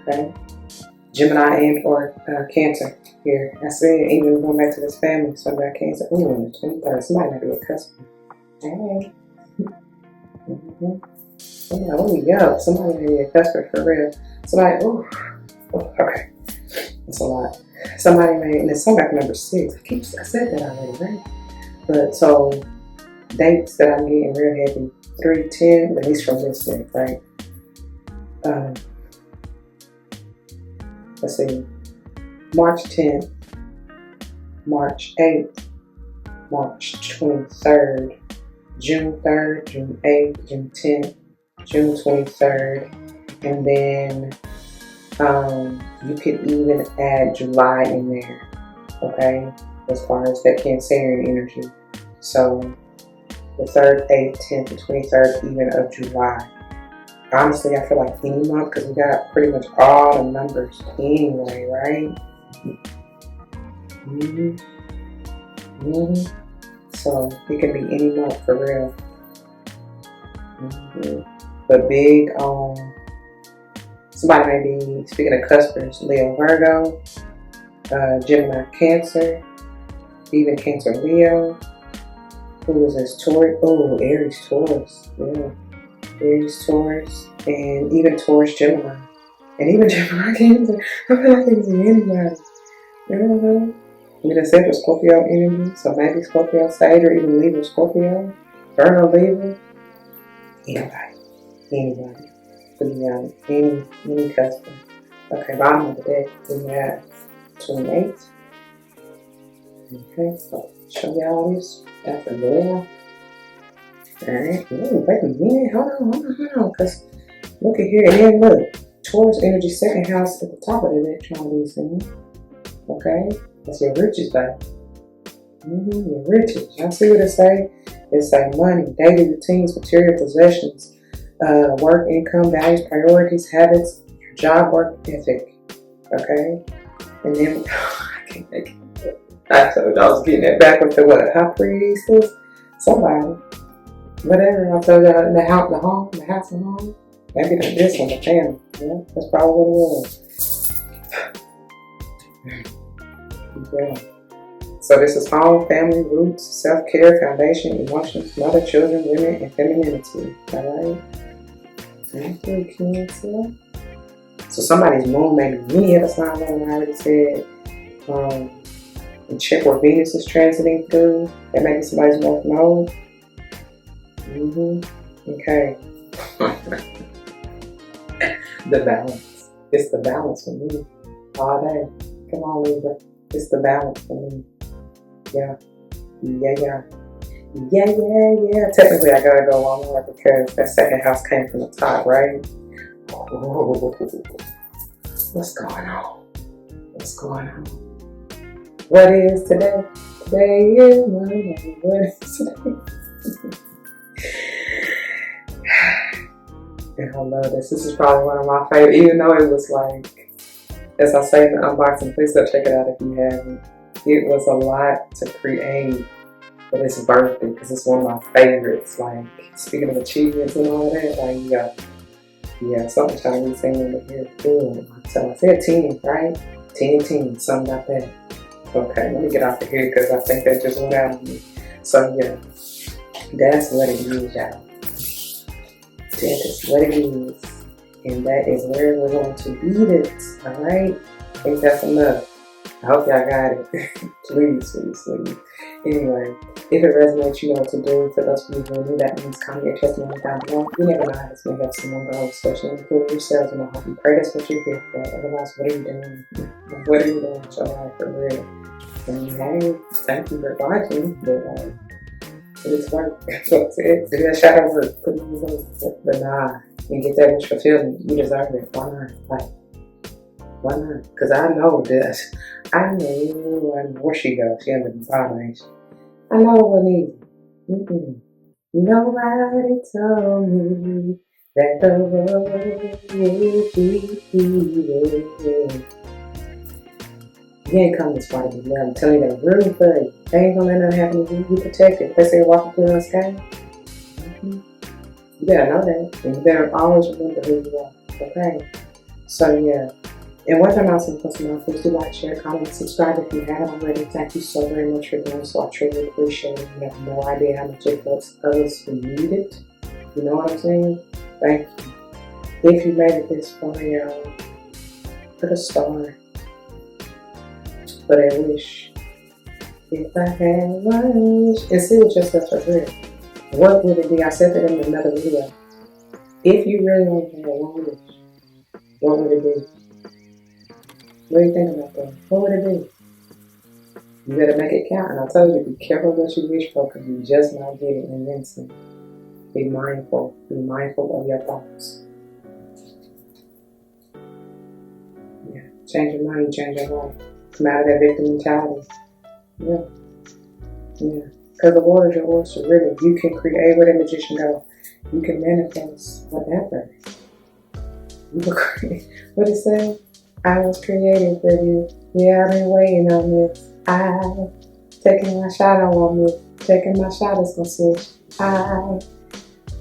Okay. Gemini and or Cancer here. I said even going back to this family, so I got Cancer. Ooh, on the 23rd. Somebody might be a customer. Hey. Oh, yeah. Somebody may be a customer for real. Somebody, okay. That's a lot. Somebody may, and it's somebody number 6. I said that already, right? But so, dates that I'm getting real heavy. 3, 10, at least from this deck, right? Let's see. March 10th, March 8th, March 23rd, June 3rd, June 8th, June 10th, June 23rd, and then you could even add July in there, okay, as far as that Cancerian energy. So the 3rd, 8th, 10th, and 23rd even of July. Honestly, I feel like any month, because we got pretty much all the numbers anyway, right? So it can be any month for real. But big somebody may be, speaking of cuspers, Leo Virgo, Gemini Cancer, even Cancer Leo. Who is this? Taurus? Oh, Aries Taurus. Yeah. Aries Taurus. And even Taurus Gemini. And even Gemini Cancer. I feel like it can be anybody. We done said the Scorpio energy. So maybe Scorpio Sage or even Libra Scorpio. Virgo Libra. Anybody. To be honest. Any customer. Okay, bottom of the deck. We have 28. Okay, so show y'all this. That's a Leo. Alright. Ooh, wait a minute. Hold on. Because look at here. And then look. Taurus energy, second house at the top of the deck. Trying these things. Okay. That's your riches, baby. Your riches. Y'all see what it say? It say money, daily routines, material possessions, work, income, values, priorities, habits, job, work ethic. Okay? And then, I can't make it. I told you I was getting it back with the what? High priestess? Somebody. Whatever. I told y'all the house and home. Maybe this one, the family. Yeah, that's probably what it was. Yeah. So this is home, family, roots, self-care, foundation, emotions, mother, children, women, and femininity. Alright? Thank you, Cancer. So somebody's moon may be many other signs that I already said. And check where Venus is transiting through. That may be somebody's north node. Okay. The balance. It's the balance for me. All day. Come on, Libra. It's the balance for me. Yeah. Technically, I gotta go one more because that second house came from the top, right? Oh, what's going on? What is today? Today is Monday. What is today? And I love this. This is probably one of my favorite, even though it was like, as I say in the unboxing, please go check it out if you haven't. It was a lot to create, but it's worth it because it's one of my favorites. Like, speaking of achievements and all of that, like, yeah, sometimes we saying in here, so I said 10, right? 10, something like that. Okay, let me get off of here because I think that just went out of me. So, yeah, that's what it is, y'all. That is what it is. And that is where we're going to beat it, alright? I think that's enough. I hope y'all got it. Please. Anyway, if it resonates, you know what to do. For those of you who are new, that means comment your testimony down below. You never know how this may help someone grow, especially including yourselves. And I hope you pray that's what you're here for. Otherwise, what are you doing? What are you doing with your life for real? And hey, thank you for watching. But it's work. So that's it. Do that shadow work. Put it in the work. But nah. And get that wish fulfilled. You deserve it. Why not? Like, why not? Because I know this. I know where she goes. She under the bottom, ain't she? I know it wasn't easy. Nobody told me that the road would be easy. You ain't come this far to be love. I'm telling you that really for you. They ain't gonna let nothing happen to you. You protected. They say walking through the sky. You better know that. And you better always remember who you are. Okay? So yeah. And one time I was going to post my please do like, share, comment, subscribe if you haven't already. Thank you so very much for doing so. I truly appreciate it. You have no idea how much it helps others who need it. You know what I'm saying? Thank you. If you made it this far, y'all, put a star. But I wish. If I had one wish. And see what yourself for real. What would it be? I said that in another video. If you really only had one wish, what would it be? What do you think about that? What would it be? You better make it count. And I told you, be careful what you wish for because you just might get it and then some. Be mindful. Be mindful of your thoughts. Yeah. Change your mind, change your life. Come out of that victim mentality. Yeah. Because the water is your oyster, really. You can create where the magician goes. You can manifest whatever. You can create. What it say? I was created for you. Yeah, I've been waiting on this. I Taking my shot, I won't miss. Taking my shot is gonna switch.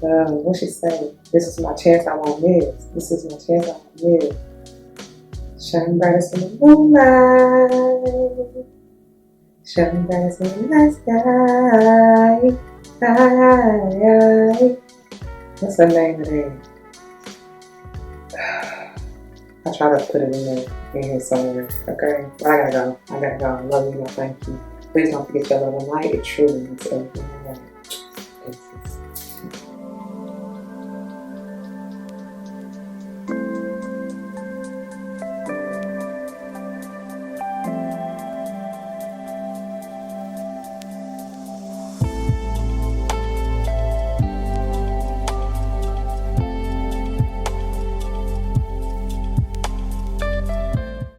What she say? This is my chance, I won't miss. This is my chance, I won't miss. Shine brightest in the moonlight. Shine brightest in the night sky. What's the name of it? I try to put it in here somewhere. Okay, but I gotta go. Love you, thank you. Please don't forget your love and light. It truly makes everything right.